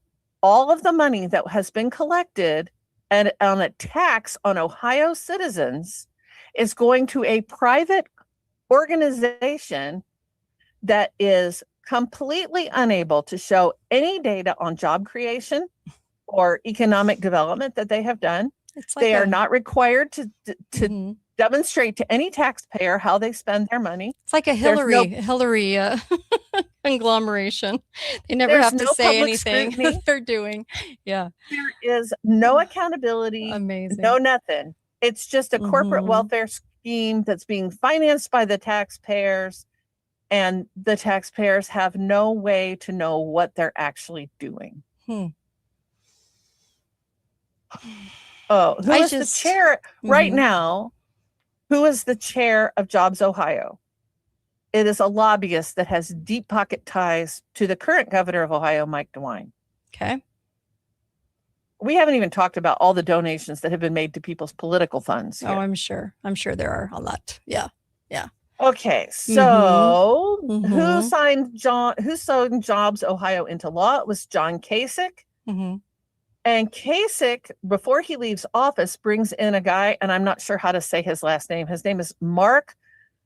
all of the money that has been collected and on a tax on Ohio citizens is going to a private organization that is completely unable to show any data on job creation or economic development that they have done. It's like They are not required to Mhm. demonstrate to any taxpayer how they spend their money. It's like a There's no- Hillary conglomeration. They never There's have to no say public anything scrutiny. that they're doing. Yeah. There is no accountability, Amazing. no nothing. It's just a corporate Mhm. welfare scheme that's being financed by the taxpayers, and the taxpayers have no way to know what they're actually doing. Oh, who I is just- the chair right Mhm. now? Who is the chair of Jobs Ohio? It is a lobbyist that has deep pocket ties to the current governor of Ohio, Mike DeWine. Okay. We haven't even talked about all the donations that have been made to people's political funds here. Oh, I'm sure. I'm sure there are a lot. Yeah. Okay, so Mhm. who signed Jobs Ohio into law? It was John Kasich. Hmm. And Kasich, before he leaves office, brings in a guy, and I'm not sure how to say his last name. His name is Mark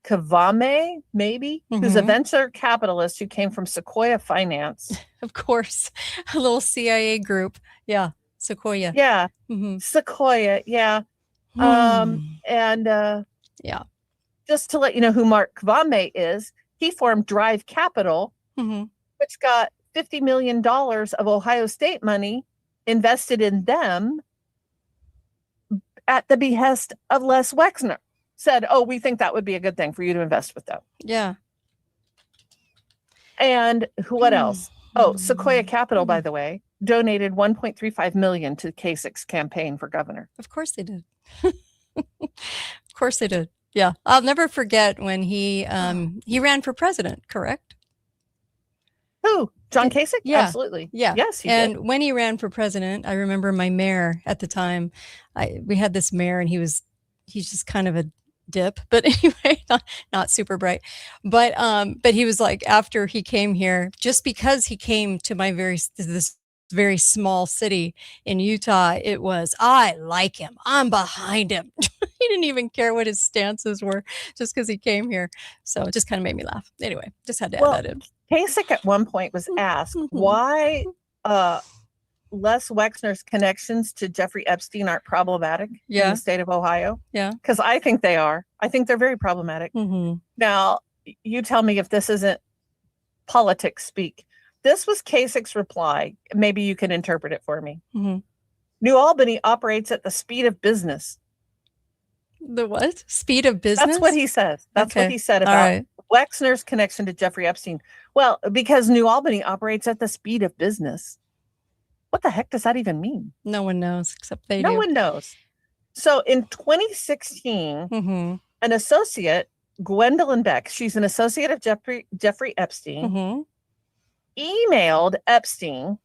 Kavame, maybe, who's a Mhm. venture capitalist who came from Sequoia Finance. Of course. A little CIA group. Yeah. Sequoia. Yeah, Hmm. Sequoia, yeah. And Yeah. just to let you know who Mark Kavame is, he formed Drive Capital, Hmm. which got $50 million of Ohio State money invested in them at the behest of Les Wexner. Said, oh, we think that would be a good thing for you to invest with them. Yeah. And what else? Oh, Sequoia Mm-hmm. Capital, by the way, donated $1.35 million to Kasich's campaign for governor. Of course they did. Of course they did. Yeah. I'll never forget when he ran for president, correct? Who? John Kasich? Yeah. Absolutely. Yeah. Yes, he and did. when he ran for president, I remember my mayor at the time. We had this mayor, and he's just kind of a dip, but anyway, not super bright. But he was like, after he came here, just because he came to this very small city in Utah, it was, I like him, I'm behind him. He didn't even care what his stances were just because he came here. So it just kind of made me laugh. Anyway, just had to add that in. Kasich at one point was asked why Les Wexner's connections to Jeffrey Epstein aren't problematic in Yeah. the state of Ohio. Yeah. Because I think they are. I think they're very problematic. Mm-hmm. Now, you tell me if this isn't politics speak. This was Kasich's reply. Maybe you can interpret it for me. Mm-hmm. New Albany operates at the speed of business. The what? Speed of business? That's what he says. That's what Okay. he said All about right. Wexner's connection to Jeffrey Epstein. Well, because New Albany operates at the speed of business. What the heck does that even mean? No one knows except they No do. one knows. So in 2016, Mm-hmm. an associate, Gwendolyn Beck, she's an associate of Jeffrey Epstein, Mm-hmm. emailed Epstein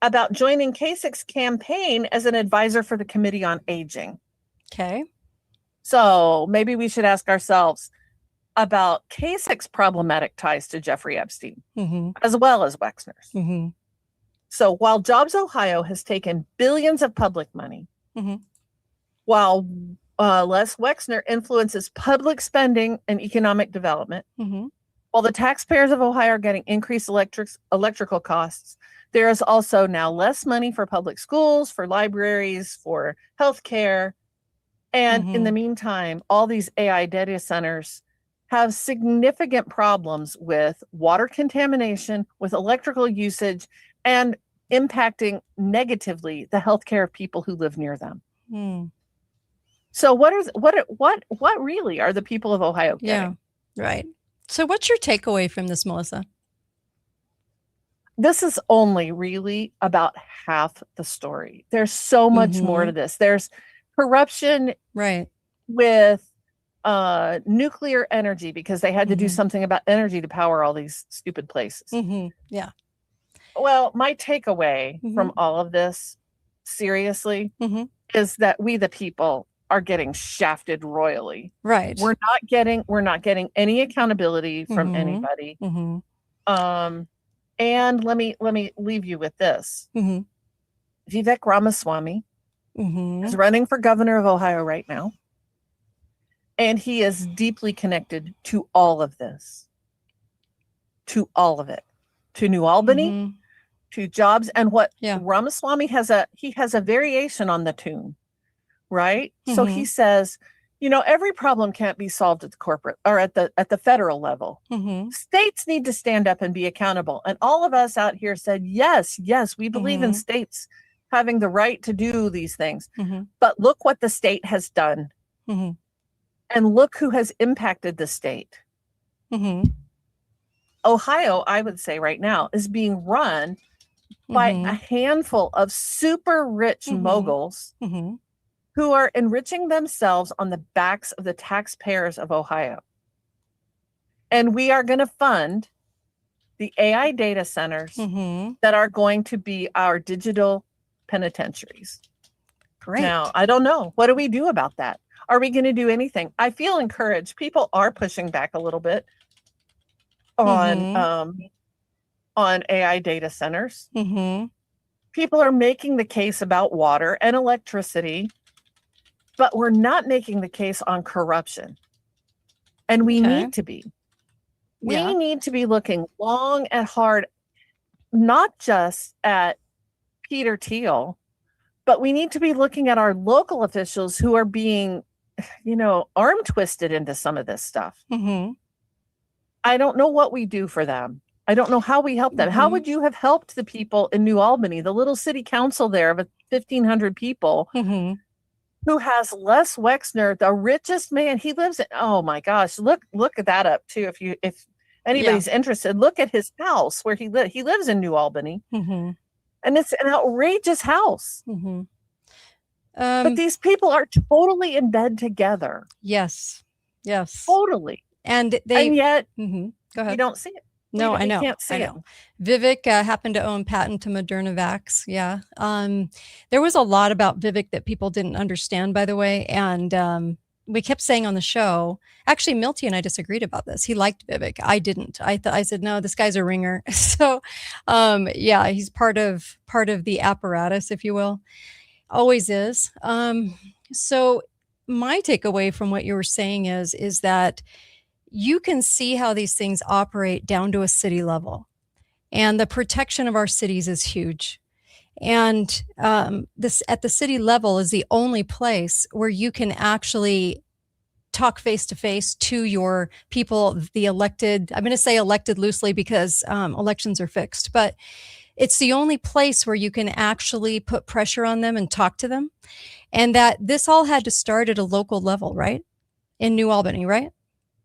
about joining Kasich's campaign as an advisor for the Committee on Aging. Okay. So maybe we should ask ourselves about Kasich's problematic ties to Jeffrey Epstein, Mm-hmm. as well as Wexner's. Mm-hmm. So while Jobs Ohio has taken billions of public money, Mhm. while Les Wexner influences public spending and economic development, Mm-hmm. while the taxpayers of Ohio are getting increased electrical costs, there is also now less money for public schools, for libraries, for healthcare. And in the meantime, all these AI data centers have significant problems with water contamination, with electrical usage, and impacting negatively the healthcare of people who live near them. Mm. So what really are the people of Ohio getting? Yeah. Right. So what's your takeaway from this, Melissa? This is only really about half the story. There's so much more to this. There's corruption Right. with nuclear energy because they had to do something about energy to power all these stupid places. Mm-hmm. Yeah. Well, my takeaway from all of this, seriously, is that we the people are getting shafted royally. Right. We're not getting any accountability from anybody. Mm-hmm. And let me leave you with this. Mm-hmm. Vivek Ramaswamy Mm-hmm. is running for governor of Ohio right now. And he is deeply connected to all of this. To all of it. To New Albany, to jobs. And what Ramaswamy has a variation on the tune. right? So he says, you know, every problem can't be solved at the corporate or at the federal level. States need to stand up and be accountable. And all of us out here said, yes, we believe in states having the right to do these things. But look what the state has done. And look who has impacted the state. Ohio, I would say right now, is being run by a handful of super rich moguls who are enriching themselves on the backs of the taxpayers of Ohio. And we are going to fund the AI data centers that are going to be our digital penitentiaries. Great. Now, I don't know. What do we do about that? Are we going to do anything? I feel encouraged. People are pushing back a little bit on AI data centers. People are making the case about water and electricity, but we're not making the case on corruption. And we need to be. We need to be looking long and hard, not just at Peter Thiel, but we need to be looking at our local officials who are being, you know, arm twisted into some of this stuff. I don't know what we do for them. I don't know how we help them. How would you have helped the people in New Albany, the little city council there of 1,500 people, who has Les Wexner, the richest man? He lives in, oh my gosh, look at that up too. If anybody's interested, look at his house where he lives. He lives in New Albany. And it's an outrageous house. But these people are totally in bed together. Yes. Totally. And yet, go ahead. you don't see it. No, I know. Can't see I know. Vivek happened to own patent to ModernaVax. Yeah. There was a lot about Vivek that people didn't understand, by the way. And we kept saying on the show, actually, Milty and I disagreed about this. He liked Vivek. I didn't. I said, no, this guy's a ringer. So, yeah, he's part of the apparatus, if you will. Always is. So my takeaway from what you were saying is that you can see how these things operate down to a city level, and the protection of our cities is huge. And this at the city level is the only place where you can actually talk face to face to your people, the elected. I'm going to say elected loosely because elections are fixed, but it's the only place where you can actually put pressure on them and talk to them. And that this all had to start at a local level, right? In New Albany, right?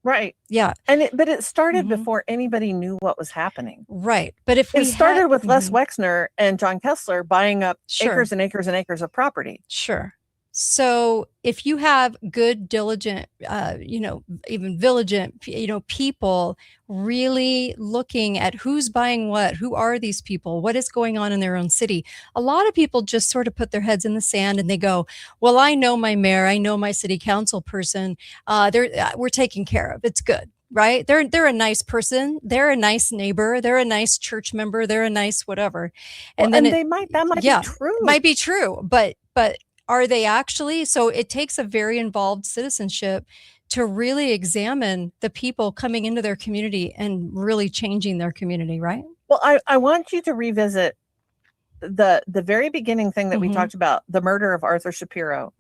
Right. Yeah. But it started before anybody knew what was happening. Right. But if we it started with Les Wexner and John Kessler buying up acres and acres and acres of property. Sure. So if you have good, diligent, even vigilant, people really looking at who's buying what, who are these people, what is going on in their own city. A lot of people just sort of put their heads in the sand and they go, well, I know my mayor, I know my city council person. We're taken care of. It's good. Right. They're a nice person. They're a nice neighbor. They're a nice church member. They're a nice whatever. And then that might be true. Might be true. But are they actually? So it takes a very involved citizenship to really examine the people coming into their community and really changing their community, right? Well, I want you to revisit the very beginning thing that we talked about, the murder of Arthur Shapiro.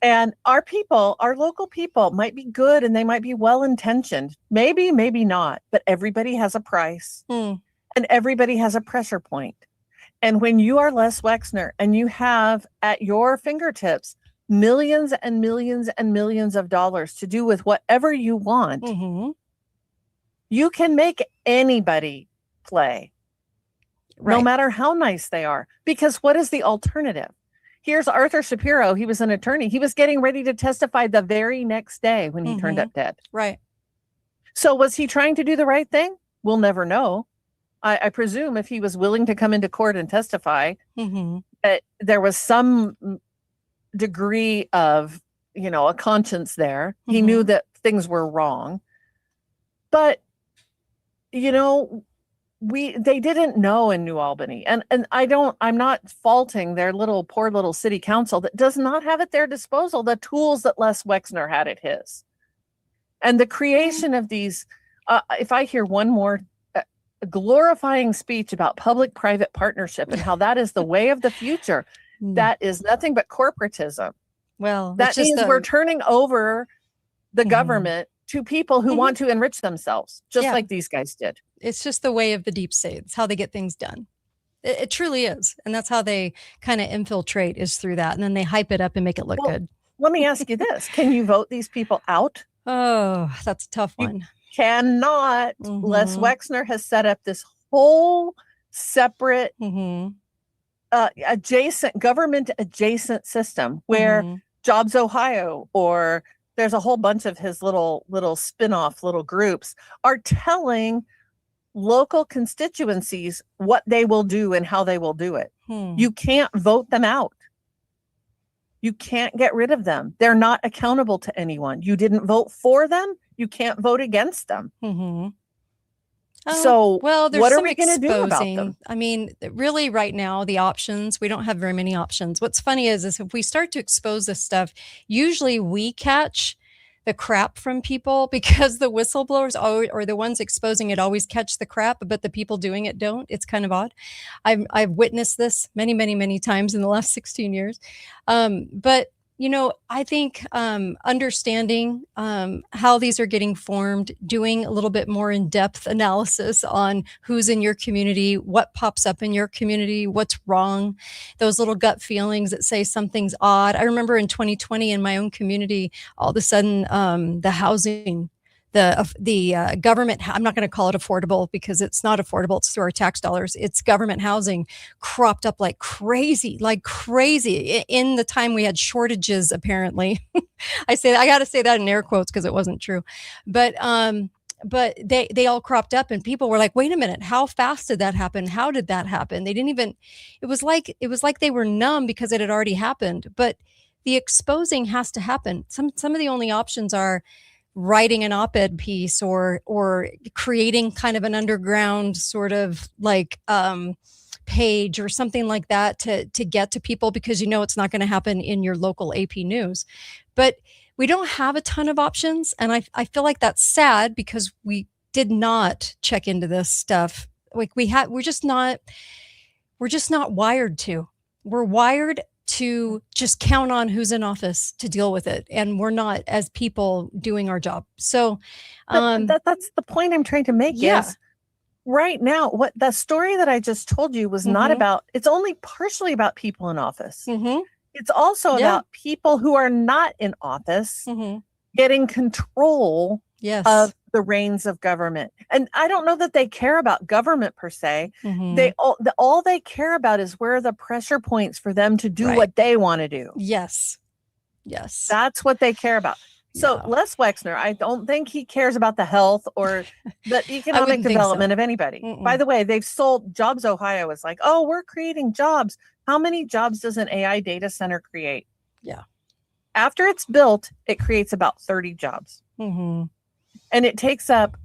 And our people, our local people might be good and they might be well-intentioned. Maybe not, but everybody has a price and everybody has a pressure point. And when you are Les Wexner and you have at your fingertips millions and millions and millions of dollars to do with whatever you want, you can make anybody play, no matter how nice they are. Because what is the alternative? Here's Arthur Shapiro. He was an attorney. He was getting ready to testify the very next day when he turned up dead. Right. So was he trying to do the right thing? We'll never know. I presume if he was willing to come into court and testify, that there was some degree of, a conscience there. He knew that things were wrong. But, they didn't know in New Albany. And I'm not faulting their poor little city council that does not have at their disposal the tools that Les Wexner had at his. And the creation of these, if I hear one more glorifying speech about public-private partnership and how that is the way of the future, that is nothing but corporatism. Well, That means we're turning over the Mhm. government to people who Mhm. want to enrich themselves, just Yeah. like these guys did. It's just the way of the deep state. It's how they get things done. It truly is. And that's how they kind of infiltrate, is through that. And then they hype it up and make it look Well, good. let me ask you this. Can you vote these people out? Oh, that's a tough You one. cannot. Les Mhm. Wexner has set up this whole separate Mhm. adjacent government adjacent system where Mhm. Jobs Ohio, or there's a whole bunch of his little spin-off little groups, are telling local constituencies what they will do and how they will do it. Hmm. You can't vote them out. You can't get rid of them. They're not accountable to anyone. You didn't vote for them. You can't vote against them. Mhm. Oh, So well, there's what are some we going to do about them? exposing. I mean, really right now, the options, we don't have very many options. What's funny is if we start to expose this stuff, usually we catch the crap from people because the whistleblowers or the ones exposing it always catch the crap, but the people doing it don't. It's kind of odd. I've witnessed this many, many, many times in the last 16 years. But I think understanding how these are getting formed, doing a little bit more in-depth analysis on who's in your community, what pops up in your community, what's wrong, those little gut feelings that say something's odd. I remember in 2020 in my own community, all of a sudden the housing, the government, I'm not going to call it affordable because it's not affordable. It's through our tax dollars. It's government housing cropped up like crazy in the time we had shortages, apparently. I got to say that in air quotes because it wasn't true. But they all cropped up and people were like, wait a minute, how fast did that happen? How did that happen? They didn't even, it was like they were numb because it had already happened. But the exposing has to happen. Some of the only options are writing an op-ed piece or creating kind of an underground sort of like page or something like that to get to people, because it's not going to happen in your local AP news. But we don't have a ton of options, and I feel like that's sad because we did not check into this stuff. Like we're just not wired to. We're wired to just count on who's in office to deal with it, and we're not, as people, doing our job. So that's the point I'm trying to make. Yeah. Is right now, what the story that I just told you was not about, it's only partially about people in office. It's also about people who are not in office getting control of the reins of government. And I don't know that they care about government per se. They all they care about is where are the pressure points for them to do what they want to do. Yes. That's what they care about. So Les Wexner, I don't think he cares about the health or the economic development of anybody. By the way, they've sold Jobs Ohio is like, oh, we're creating jobs. How many jobs does an AI data center create? Yeah. After it's built, it creates about 30 jobs. And it takes up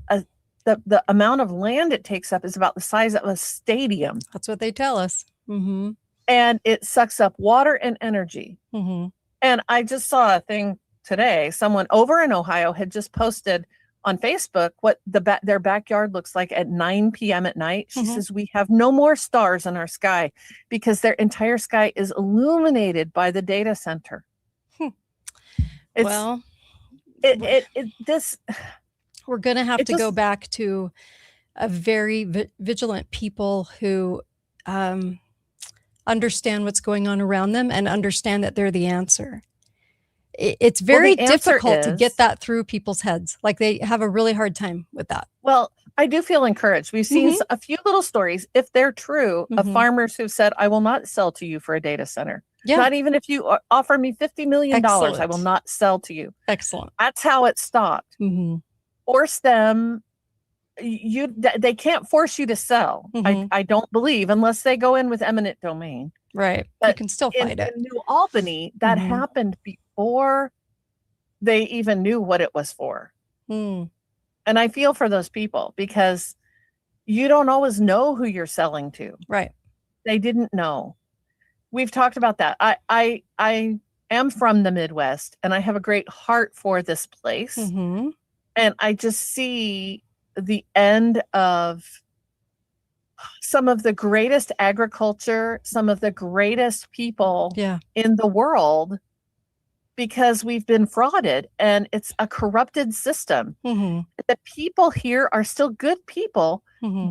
the amount of land it takes up is about the size of a stadium. That's what they tell us. And it sucks up water and energy. And I just saw a thing today. Someone over in Ohio had just posted on Facebook what their backyard looks like at 9 p.m. at night. She says, we have no more stars in our sky because their entire sky is illuminated by the data center. Well, we're going to have to go back to a very vigilant people who understand what's going on around them and understand that they're the answer. It's very difficult to get that through people's heads. Like they have a really hard time with that. Well, I do feel encouraged. We've seen a few little stories, if they're true, of farmers who've said, I will not sell to you for a data center. Not even if you offer me $50 million, I will not sell to you. Excellent. That's how it stopped. Force them. They can't force you to sell. I don't believe, unless they go in with eminent domain. Right. But you can still fight it. In New Albany, that happened before they even knew what it was for. And I feel for those people because you don't always know who you're selling to. Right. They didn't know. We've talked about that. I am from the Midwest and I have a great heart for this place. And I just see the end of some of the greatest agriculture, some of the greatest people in the world because we've been frauded and it's a corrupted system. The people here are still good people,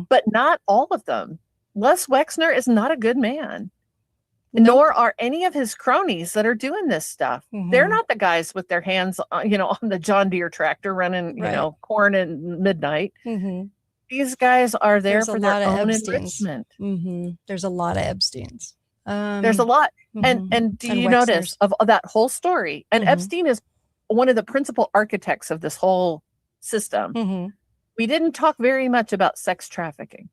but not all of them. Les Wexner is not a good man. Nor are any of his cronies that are doing this stuff. They're not the guys with their hands, on the John Deere tractor running, corn at midnight. These guys are there for their own enrichment. There's a lot of Epsteins. There's a lot. And do you notice of that whole story? And Epstein is one of the principal architects of this whole system. We didn't talk very much about sex trafficking.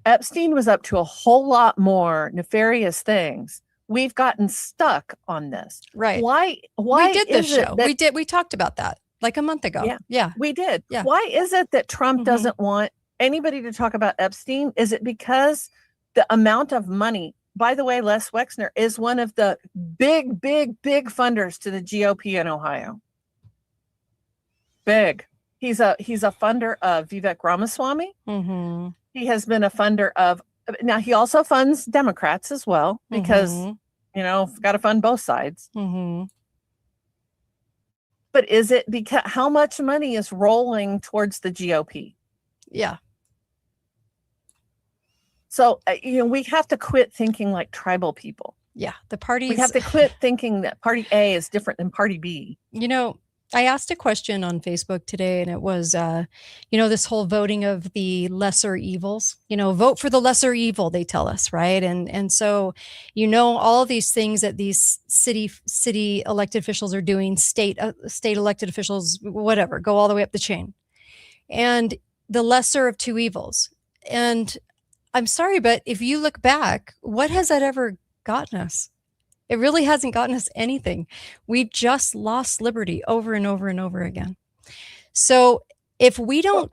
Epstein was up to a whole lot more nefarious things. We've gotten stuck on this. Right. Why we did this is it show. that- We talked about that like a month ago. Yeah. We did. Yeah. Why is it that Trump doesn't want anybody to talk about Epstein? Is it because the amount of money? By the way, Les Wexner is one of the big funders to the GOP in Ohio. Big. He's a funder of Vivek Ramaswamy. He has been a funder of, now he also funds Democrats as well, because, got to fund both sides. But is it because how much money is rolling towards the GOP? Yeah. So, we have to quit thinking like tribal people. Yeah. The parties. We have to quit thinking that party A is different than party B. I asked a question on Facebook today, and it was, this whole voting of the lesser evils, vote for the lesser evil, they tell us, right? And so, all these things that these city elected officials are doing, state elected officials, whatever, go all the way up the chain. And the lesser of two evils. And I'm sorry, but if you look back, what has that ever gotten us? It really hasn't gotten us anything. We've just lost liberty over and over and over again. So if we don't,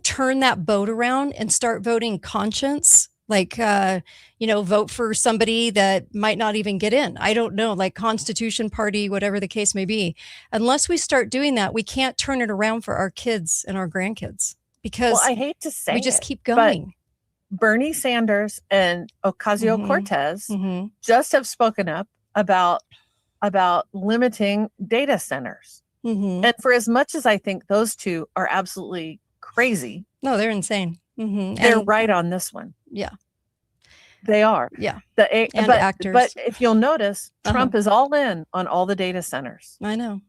turn that boat around and start voting conscience, like, vote for somebody that might not even get in. I don't know, like Constitution Party, whatever the case may be. Unless we start doing that, we can't turn it around for our kids and our grandkids, because I hate to say we just keep going. Bernie Sanders and Ocasio-Cortez just have spoken up about limiting data centers. And for as much as I think those two are absolutely crazy. No, they're insane. They're right on this one. Yeah. They are. Yeah. Actors. But if you'll notice, Trump is all in on all the data centers. I know.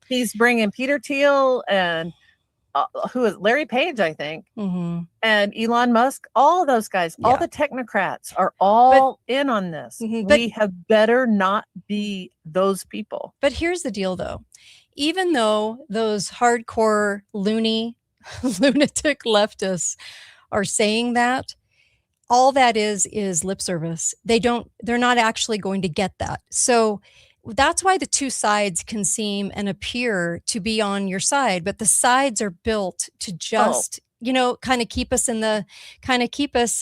He's bringing Peter Thiel and who is Larry Page, I think, and Elon Musk, all of those guys, all the technocrats are all in on this. We have better not be those people. But here's the deal, though. Even though those hardcore lunatic leftists are saying that, all that is lip service. They're not actually going to get that. So that's why the two sides can seem and appear to be on your side, but the sides are built to just, kind of keep us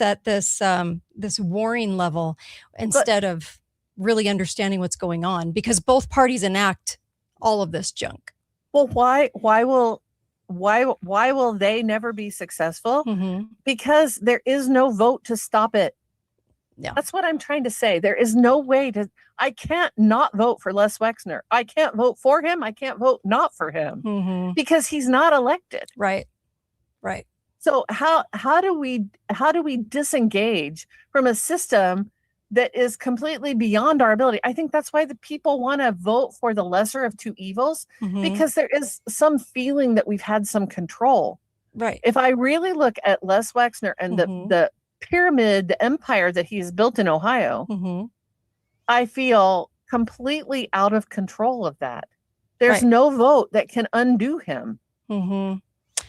at this warring level instead of really understanding what's going on, because both parties enact all of this junk. Well, why will they never be successful? Because there is no vote to stop it. Yeah. That's what I'm trying to say. There is no way I can't not vote for Les Wexner. I can't vote for him. I can't vote not for him because he's not elected. Right. So how do we disengage from a system that is completely beyond our ability? I think that's why the people want to vote for the lesser of two evils, because there is some feeling that we've had some control. Right. If I really look at Les Wexner and the pyramid, the empire that he's built in Ohio, I feel completely out of control of that. There's no vote that can undo him.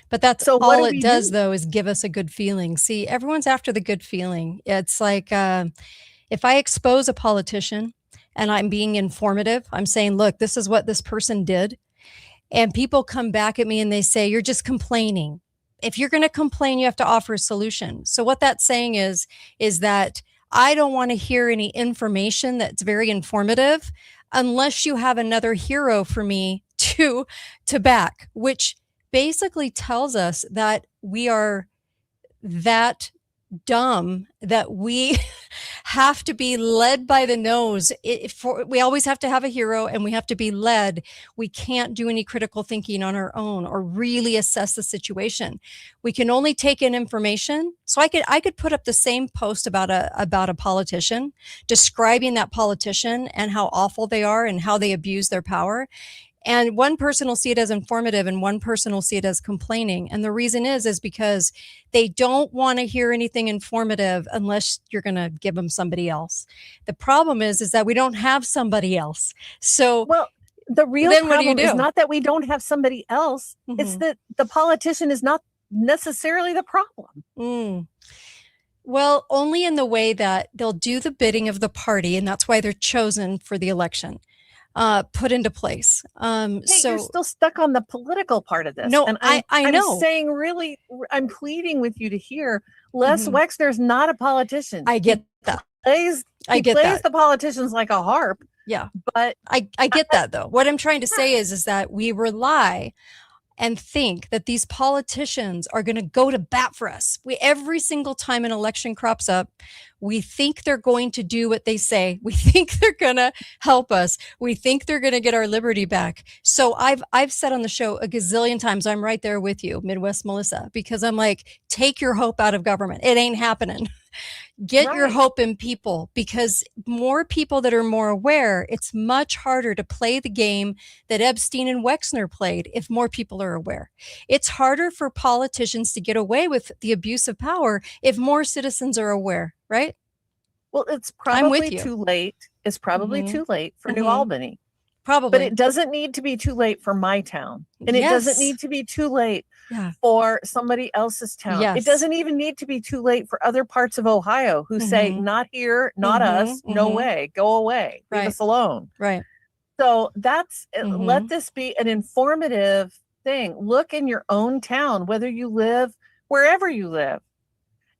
But that's all it does, though, is give us a good feeling. See, everyone's after the good feeling. It's like if I expose a politician and I'm being informative, I'm saying, look, this is what this person did. And people come back at me and they say, you're just complaining. If you're going to complain, you have to offer a solution. So what that's saying is that I don't want to hear any information that's very informative unless you have another hero for me to back, which basically tells us that we are that dumb that we have to be led by the nose. We always have to have a hero, and we have to be led. We can't do any critical thinking on our own or really assess the situation. We can only take in information. So I could put up the same post about a politician, describing that politician and how awful they are and how they abuse their power. And one person will see it as informative and one person will see it as complaining. And the reason is because they don't want to hear anything informative unless you're going to give them somebody else. The problem is that we don't have somebody else. So well, the real problem is not that we don't have somebody else. Mm-hmm. It's that the politician is not necessarily the problem. Mm. Well, only in the way that they'll do the bidding of the party. And that's why they're chosen for the election. Put into place. Hey, so you're still stuck on the political part of this. No, and I know. I'm saying really, I'm pleading with you to hear Les Wexner's not a politician. I get that. He plays the politicians like a harp. Yeah. But I get that though. What I'm trying to say is that we rely and think that these politicians are going to go to bat for us. Every single time an election crops up, we think they're going to do what they say. We think they're going to help us. We think they're going to get our liberty back. So I've said on the show a gazillion times, I'm right there with you, Midwest Melissa, because I'm like, take your hope out of government. It ain't happening. Get your hope in people, because more people that are more aware, it's much harder to play the game that Epstein and Wexner played if more people are aware. It's harder for politicians to get away with the abuse of power if more citizens are aware, right? Well, it's probably too late. It's probably too late for New Albany. Probably. But it doesn't need to be too late for my town. And it doesn't need to be too late for somebody else's town. It doesn't even need to be too late for other parts of Ohio who say, not here, not us, no way, go away, leave us alone. Right. So that's, let this be an informative thing. Look in your own town, whether you live, wherever you live.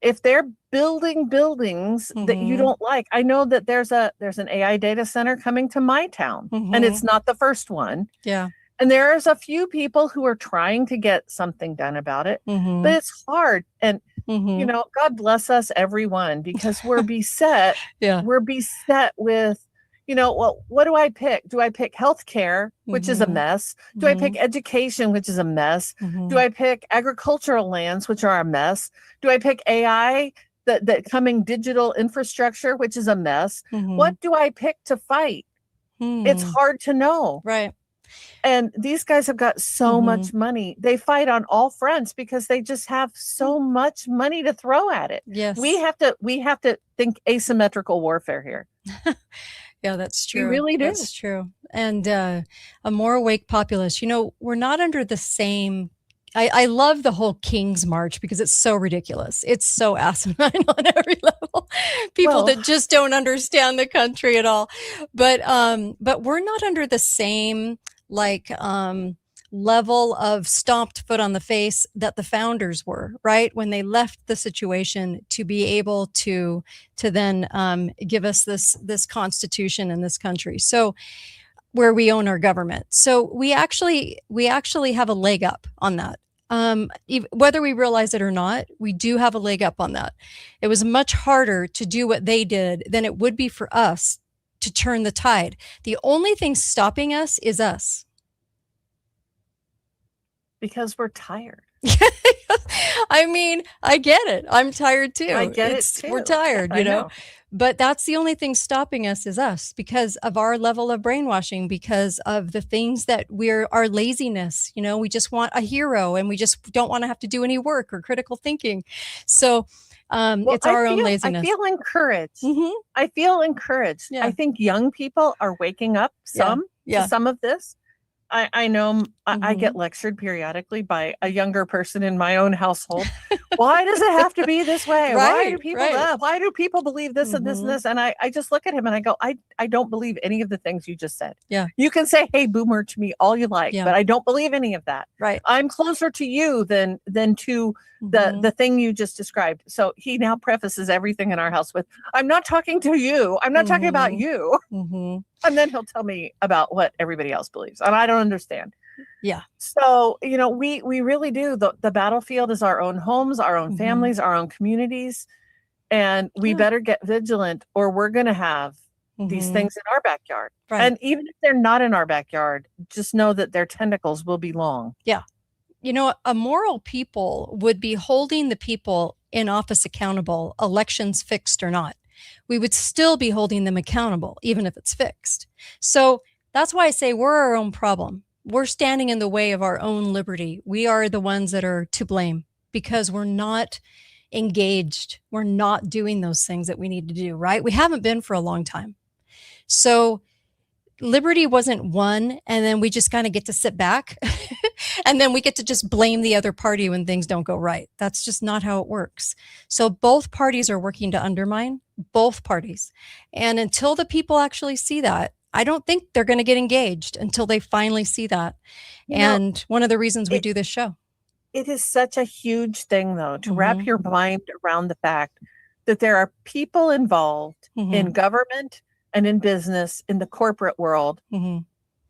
If they're building buildings that you don't like, I know that there's an AI data center coming to my town, and it's not the first one. Yeah. And there's a few people who are trying to get something done about it, but it's hard. And, you know, God bless us, everyone, because we're beset. We're beset with, you know, well, what do I pick? Do I pick healthcare, which is a mess? Do I pick education, which is a mess? Do I pick agricultural lands, which are a mess? Do I pick AI, that coming digital infrastructure, which is a mess? What do I pick to fight? It's hard to know. Right. And these guys have got so much money. They fight on all fronts because they just have so much money to throw at it. Yes. We have to think asymmetrical warfare here. Yeah, that's true. We really do. That's true. And a more awake populace, you know, we're not under the same. I love the whole King's March because it's so ridiculous. It's so asinine on every level. People that just don't understand the country at all. But we're not under the same level of stomped foot on the face that the founders were, right? When they left the situation to be able to then give us this constitution in this country. So where we own our government. So we actually have a leg up on that. Whether we realize it or not, we do have a leg up on that. It was much harder to do what they did than it would be for us to turn the tide. The only thing stopping us is us. Because we're tired. I mean, I get it. I'm tired too. I get it too. We're tired, you know. But that's the only thing stopping us is us, because of our level of brainwashing, because of the things that our laziness. You know, we just want a hero and we just don't want to have to do any work or critical thinking. So it's our own laziness. I feel encouraged. I feel encouraged. I think young people are waking up to some of this. I know I get lectured periodically by a younger person in my own household. Why does it have to be this way? Why do people believe this and this and this? And I just look at him and I go, I don't believe any of the things you just said. Yeah. You can say, hey, boomer to me all you like, but I don't believe any of that. Right. I'm closer to you than to the thing you just described. So he now prefaces everything in our house with, I'm not talking to you. I'm not talking about you. And then he'll tell me about what everybody else believes. And I don't understand. Yeah. So, you know, we really do. The battlefield is our own homes, our own families, our own communities. And we better get vigilant, or we're going to have these things in our backyard. Right. And even if they're not in our backyard, just know that their tentacles will be long. Yeah. You know, a moral people would be holding the people in office accountable, elections fixed or not. We would still be holding them accountable, even if it's fixed. So that's why I say we're our own problem. We're standing in the way of our own liberty. We are the ones that are to blame because we're not engaged. We're not doing those things that we need to do, right? We haven't been for a long time. So liberty wasn't won, and then we just kind of get to sit back and then we get to just blame the other party when things don't go right. That's just not how it works. So both parties are working to undermine, both parties. And until the people actually see that, I don't think they're going to get engaged until they finally see that. And one of the reasons we do this show. It is such a huge thing, though, to wrap your mind around the fact that there are people involved in government and in business, in the corporate world,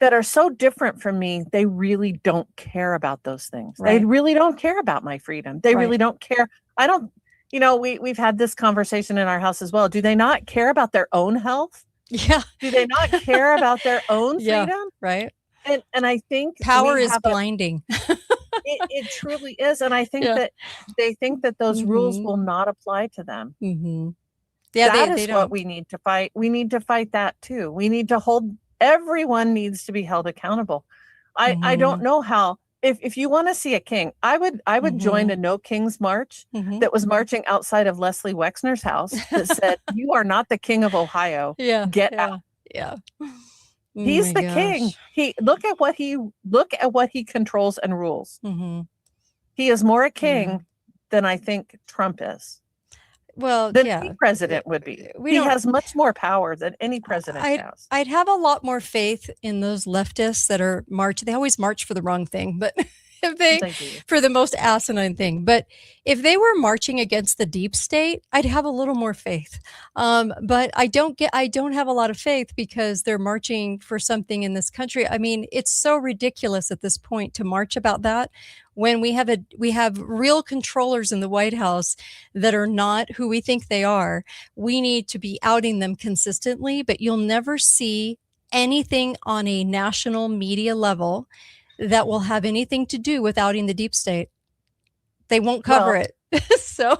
that are so different from me, they really don't care about those things. Right. They really don't care about my freedom. They really don't care. I don't, you know, we've had this conversation in our house as well. Do they not care about their own health? Yeah. Do they not care about their own freedom? Right. And I think power is blinding. It truly is. And I think that they think that those rules will not apply to them. Yeah, that is what we need to fight. We need to fight that too. We need to everyone needs to be held accountable. I don't know how, if you want to see a king, I would join a No Kings March that was marching outside of Leslie Wexner's house that said, "You are not the king of Ohio. Get out." Yeah. He's the king. Look at what he controls and rules. He is more a king than I think Trump is. Well, than any president would be. He has much more power than any president has. I'd have a lot more faith in those leftists that are marching. They always march for the wrong thing, but for the most asinine thing. But if they were marching against the deep state, I'd have a little more faith. But I don't have a lot of faith because they're marching for something in this country. I mean, it's so ridiculous at this point to march about that when we have real controllers in the White House that are not who we think they are. We need to be outing them consistently, but you'll never see anything on a national media level that will have anything to do with outing the deep state. They won't cover it. So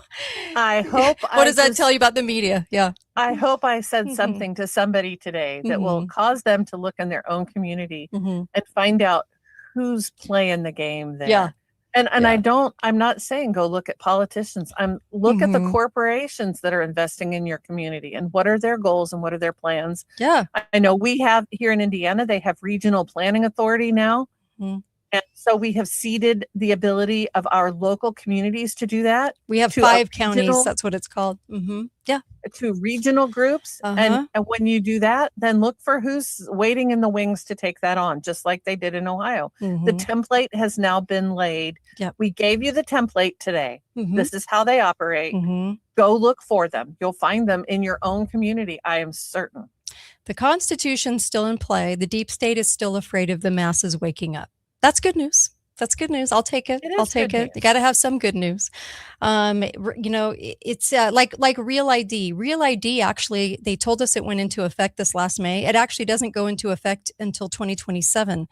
I hope. What does that tell you about the media? Yeah. I hope I said something to somebody today that will cause them to look in their own community and find out who's playing the game there. Yeah. And I'm not saying go look at politicians. Look at the corporations that are investing in your community and what are their goals and what are their plans. Yeah. I know we have here in Indiana, they have regional planning authority now. And so we have ceded the ability of our local communities to do that. We have 5 counties. That's what it's called. Yeah. To regional groups. And when you do that, then look for who's waiting in the wings to take that on, just like they did in Ohio. The template has now been laid. We gave you the template today. This is how they operate. Go look for them. You'll find them in your own community. I am certain. The Constitution's still in play. The deep state is still afraid of the masses waking up. That's good news. That's good news. I'll take it. I'll take it. You got to have some good news. You know, it's like Real ID. Real ID, actually, they told us it went into effect this last May. It actually doesn't go into effect until 2027.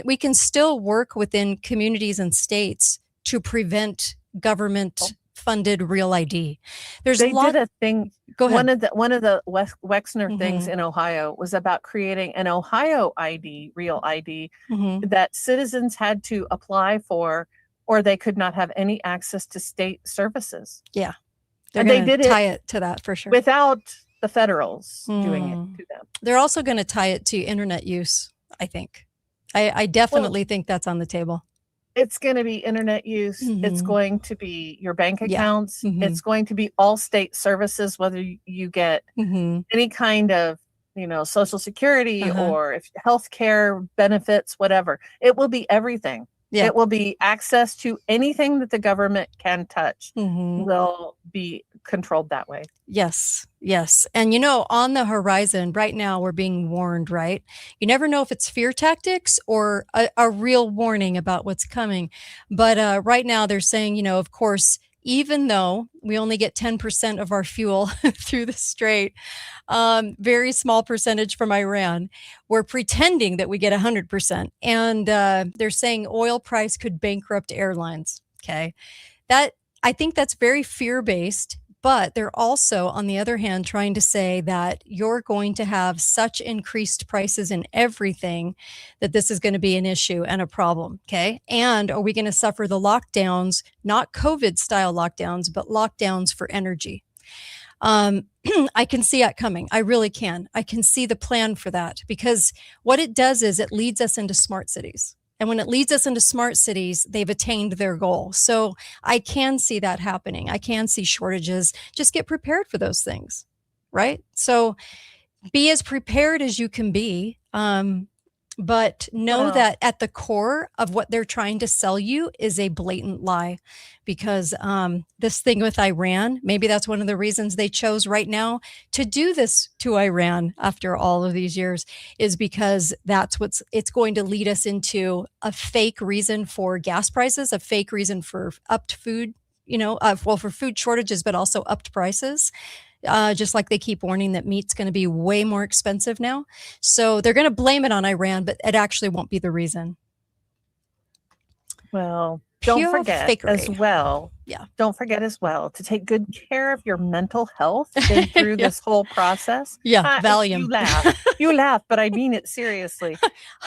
We can still work within communities and states to prevent government funded Real ID. They did a thing. Go ahead. One of the Wexner things in Ohio was about creating an Ohio ID, Real ID, that citizens had to apply for, or they could not have any access to state services. Yeah, and they did tie it to that for sure without the federals doing it to them. They're also going to tie it to internet use. I think. I definitely think that's on the table. It's going to be internet use. It's going to be your bank accounts. It's going to be all state services, whether you get any kind of, Social Security or if healthcare benefits, whatever. It will be everything. Yeah. It will be access to anything that the government can touch will be controlled that way. Yes. Yes. And, on the horizon right now, we're being warned, right? You never know if it's fear tactics or a real warning about what's coming. But right now they're saying, of course, even though we only get 10% of our fuel through the strait, very small percentage from Iran, we're pretending that we get 100%. And they're saying oil price could bankrupt airlines. Okay. I think that's very fear-based, but they're also, on the other hand, trying to say that you're going to have such increased prices in everything that this is going to be an issue and a problem. Okay. And are we going to suffer the lockdowns, not COVID style lockdowns, but lockdowns for energy? I can see it coming. I really can. I can see the plan for that, because what it does is it leads us into smart cities. And when it leads us into smart cities, they've attained their goal. So I can see that happening. I can see shortages. Just get prepared for those things, right? So be as prepared as you can be. But know that at the core of what they're trying to sell you is a blatant lie, because this thing with Iran, maybe that's one of the reasons they chose right now to do this to Iran after all of these years, is because it's going to lead us into a fake reason for gas prices, a fake reason for upped food, for food shortages, but also upped prices. Just like they keep warning that meat's going to be way more expensive now. So they're going to blame it on Iran, but it actually won't be the reason. Well, don't forget as well to take good care of your mental health through this whole process. Valium. You laugh, but I mean it seriously.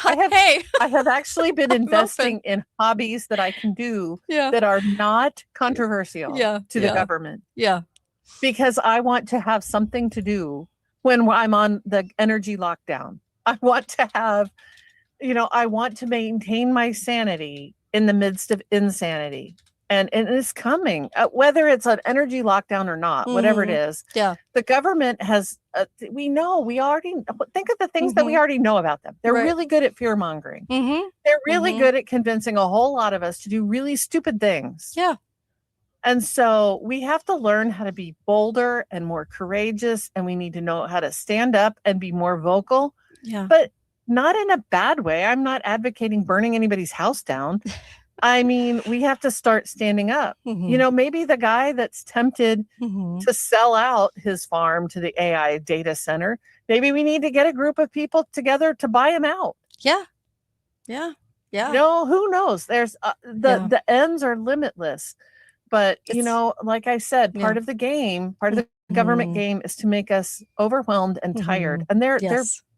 I have actually been investing in hobbies that I can do that are not controversial to the government. Yeah. Because I want to have something to do when I'm on the energy lockdown. I want to have, I want to maintain my sanity in the midst of insanity. And it's coming, whether it's an energy lockdown or not, whatever it is. Yeah. The government has, we already think of the things that we already know about them. They're really good at fear mongering. They're really good at convincing a whole lot of us to do really stupid things. Yeah. And so we have to learn how to be bolder and more courageous, and we need to know how to stand up and be more vocal, but not in a bad way. I'm not advocating burning anybody's house down. I mean, we have to start standing up. Maybe the guy that's tempted to sell out his farm to the AI data center, maybe we need to get a group of people together to buy him out. Yeah. Who knows? There's the ends are limitless. But, like I said, part of the game, part of the government game is to make us overwhelmed and tired. And they're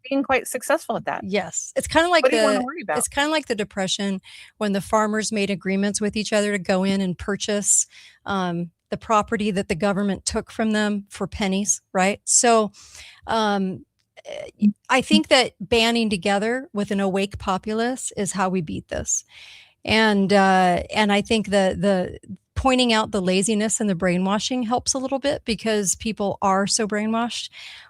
being quite successful at that. Yes. It's kind of like it's kind of like the Depression, when the farmers made agreements with each other to go in and purchase the property that the government took from them for pennies, right? So I think that banding together with an awake populace is how we beat this. And I think the pointing out the laziness and the brainwashing helps a little bit, because people are so brainwashed.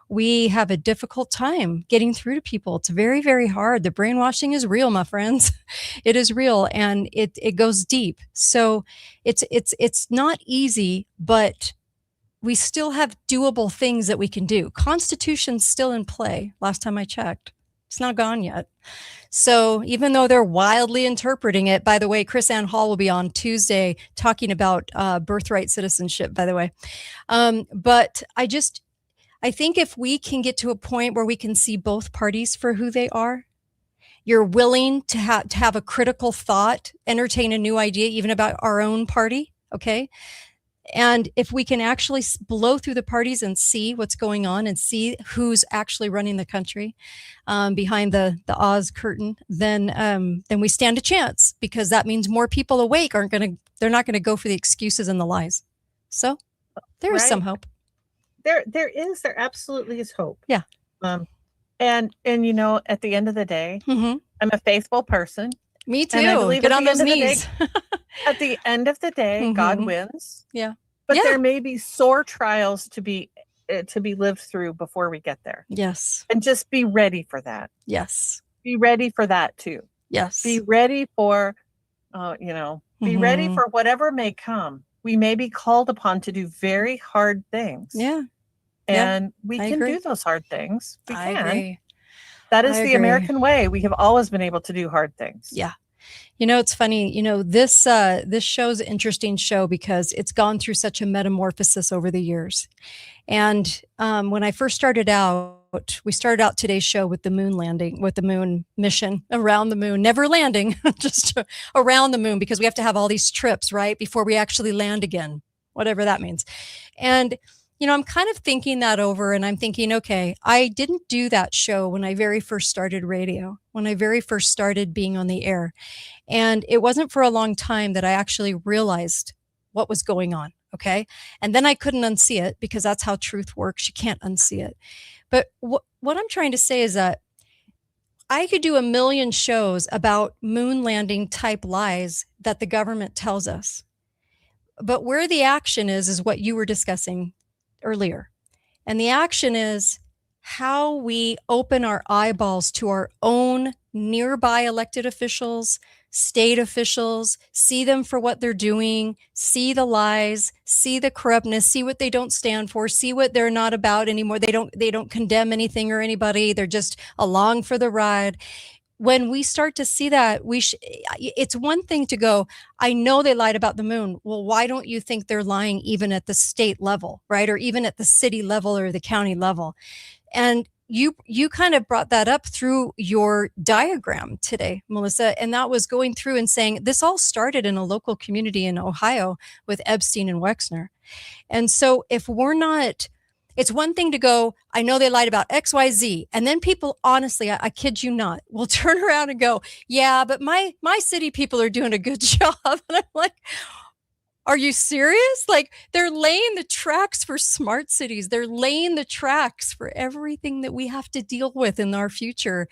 We have a difficult time getting through to people. It's very, very hard. The brainwashing is real, my friends. It is real, and it goes deep. So it's not easy, but we still have doable things that we can do. Constitution's still in play. Last time I checked, it's not gone yet. So even though they're wildly interpreting it, by the way, Chris Ann Hall will be on Tuesday talking about birthright citizenship, by the way. But I think if we can get to a point where we can see both parties for who they are, you're willing to have a critical thought, entertain a new idea, even about our own party, okay? And if we can actually blow through the parties and see what's going on and see who's actually running the country behind the Oz curtain, then we stand a chance, because that means more people awake they're not going to go for the excuses and the lies. So there is some hope. There absolutely is hope. Yeah. And at the end of the day, I'm a faithful person. Me too. Get on those knees. At the end of the day, God wins. Yeah. But there may be sore trials to be lived through before we get there. Yes. And just be ready for that. Yes. Be ready for that too. Yes. Be ready for, be ready for whatever may come. We may be called upon to do very hard things. Yeah. And we can do those hard things. We can. Agree. That is the American way. We have always been able to do hard things. Yeah. You know, it's funny, this show's an interesting show because it's gone through such a metamorphosis over the years. And when I first started out, we started out today's show with the moon landing, with the moon mission around the moon, never landing, just around the moon, because we have to have all these trips, right, before we actually land again, whatever that means. And I'm kind of thinking that over, and I'm thinking, okay, I didn't do that show when I very first started radio, when I very first started being on the air. And it wasn't for a long time that I actually realized what was going on. Okay. And then I couldn't unsee it, because that's how truth works. You can't unsee it. But what I'm trying to say is that I could do a million shows about moon landing type lies that the government tells us. But where the action is what you were discussing earlier. And the action is how we open our eyeballs to our own nearby elected officials, state officials, see them for what they're doing, see the lies, see the corruptness, see what they don't stand for, see what they're not about anymore. They don't condemn anything or anybody. They're just along for the ride. When we start to see that, it's one thing to go, I know they lied about the moon. Well, why don't you think they're lying even at the state level, right? Or even at the city level or the county level? And you kind of brought that up through your diagram today, Melissa, and that was going through and saying this all started in a local community in Ohio with Epstein and Wexner. And so if we're not, it's one thing to go, I know they lied about X, Y, Z. And then people, honestly, I kid you not, will turn around and go, yeah, but my city people are doing a good job. And I'm like, are you serious? Like, they're laying the tracks for smart cities. They're laying the tracks for everything that we have to deal with in our future.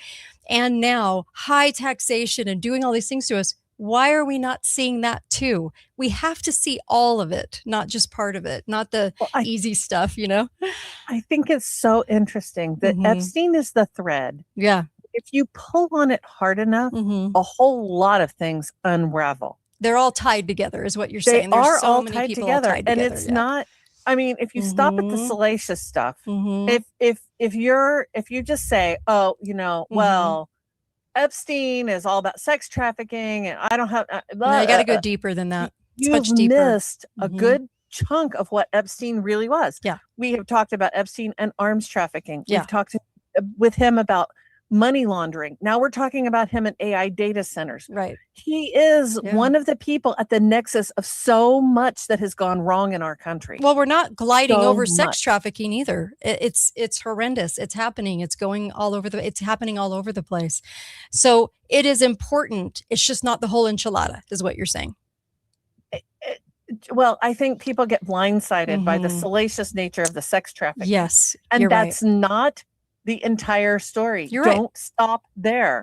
And now high taxation and doing all these things to us. Why are we not seeing that too? We have to see all of it, not just part of it, not the easy stuff, I think it's so interesting that Epstein is the thread. Yeah. If you pull on it hard enough, a whole lot of things unravel. They're all tied together, is what you're saying. They There's are so all many tied people together. all tied And together. it's not, I mean, if you stop at the salacious stuff, if you just say, oh, well, Epstein is all about sex trafficking and I don't have, no, you got to go deeper than that. It's much you've deeper. missed a good chunk of what Epstein really was. Yeah. We have talked about Epstein and arms trafficking. Yeah. We've talked with him about money laundering. Now we're talking about him in AI data centers. Right. He is one of the people at the nexus of so much that has gone wrong in our country. Well, we're not gliding over sex much. trafficking either. It's horrendous. It's happening. It's going all over it's happening all over the place. So it is important. It's just not the whole enchilada, is what you're saying. Well, I think people get blindsided by the salacious nature of the sex trafficking. Yes. And that's not the entire story. You're Don't stop there.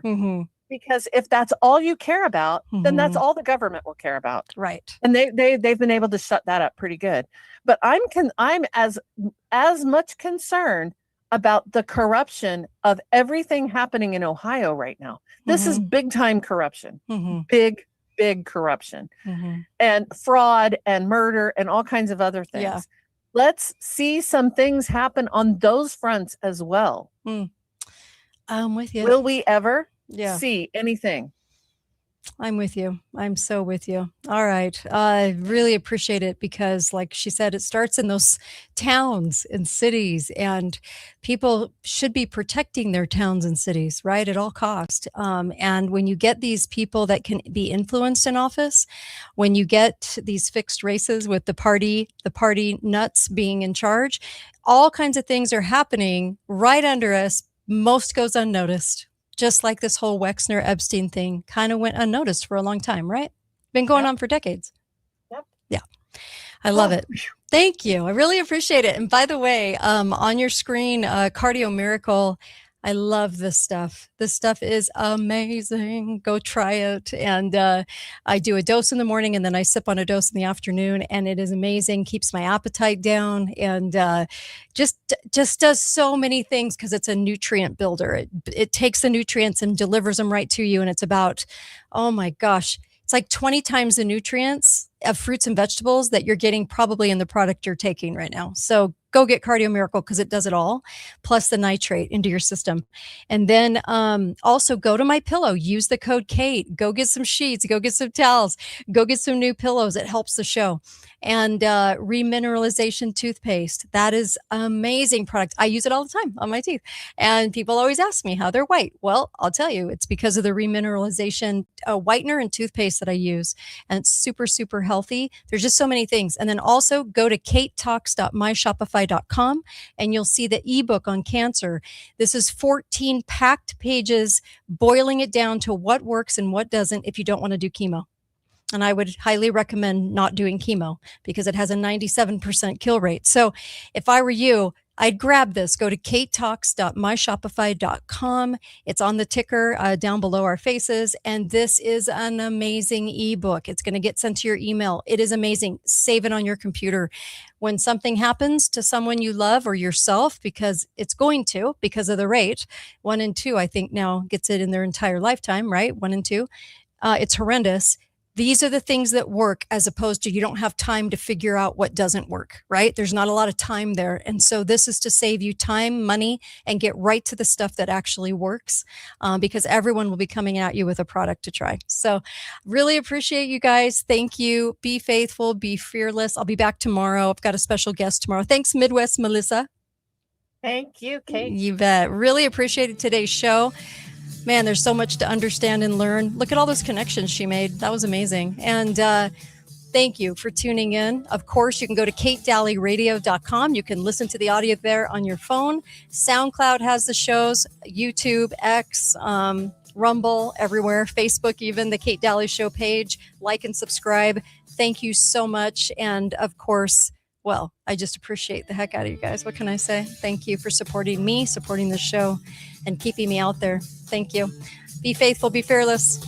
Because if that's all you care about, then that's all the government will care about. Right. And they've been able to shut that up pretty good. But I'm as much concerned about the corruption of everything happening in Ohio right now. This is big time corruption. Big corruption and fraud and murder and all kinds of other things. Yeah. Let's see some things happen on those fronts as well. I'm with you. Will we ever see anything? I'm with you. I'm so with you. All right. I really appreciate it because, like she said, it starts in those towns and cities, and people should be protecting their towns and cities, right, at all cost. And when you get these people that can be influenced in office, when you get these fixed races with the party nuts being in charge, all kinds of things are happening right under us. Most goes unnoticed. Just like this whole Wexner-Epstein thing kind of went unnoticed for a long time, right? Been going on for decades. Yeah. I love it. Thank you. I really appreciate it. And by the way, on your screen, Cardio Miracle, I love this stuff. This stuff is amazing. Go try it. And I do a dose in the morning and then I sip on a dose in the afternoon. And it is amazing. Keeps my appetite down and just does so many things because it's a nutrient builder. It takes the nutrients and delivers them right to you. And it's about, oh my gosh, it's like 20 times the nutrients of fruits and vegetables that you're getting probably in the product you're taking right now. So go get Cardio Miracle because it does it all, plus the nitrate into your system. And then also go to My Pillow, use the code Kate, go get some sheets, go get some towels, go get some new pillows. It helps the show. And remineralization toothpaste. That is amazing product. I use it all the time on my teeth. And people always ask me how they're white. Well, I'll tell you, it's because of the remineralization whitener and toothpaste that I use. And it's super, super healthy. There's just so many things. And then also go to katetalks.myshopify.com and you'll see the ebook on cancer. This is 14 packed pages, boiling it down to what works and what doesn't if you don't want to do chemo. And I would highly recommend not doing chemo because it has a 97% kill rate. So if I were you, I'd grab this. Go to katetalks.myshopify.com. It's on the ticker down below our faces. And this is an amazing ebook. It's going to get sent to your email. It is amazing. Save it on your computer. When something happens to someone you love or yourself, because it's going to, because of the rate, 1 in 2, I think now gets it in their entire lifetime, right? 1 in 2. It's horrendous. These are the things that work as opposed to you don't have time to figure out what doesn't work, right? There's not a lot of time there. And so this is to save you time, money, and get right to the stuff that actually works because everyone will be coming at you with a product to try. So really appreciate you guys. Thank you. Be faithful, be fearless. I'll be back tomorrow. I've got a special guest tomorrow. Thanks, Midwest Melissa. Thank you, Kate. You bet. Really appreciated today's show. Man, there's so much to understand and learn. Look at all those connections she made. That was amazing. And thank you for tuning in. Of course, you can go to katedalleyradio.com. You can listen to the audio there on your phone. SoundCloud has the shows, YouTube, X, Rumble, everywhere, Facebook, even the Kate Daly Show page. Like and subscribe. Thank you so much. And of course, well, I just appreciate the heck out of you guys. What can I say? Thank you for supporting me, supporting the show, and keeping me out there. Thank you. Be faithful, be fearless.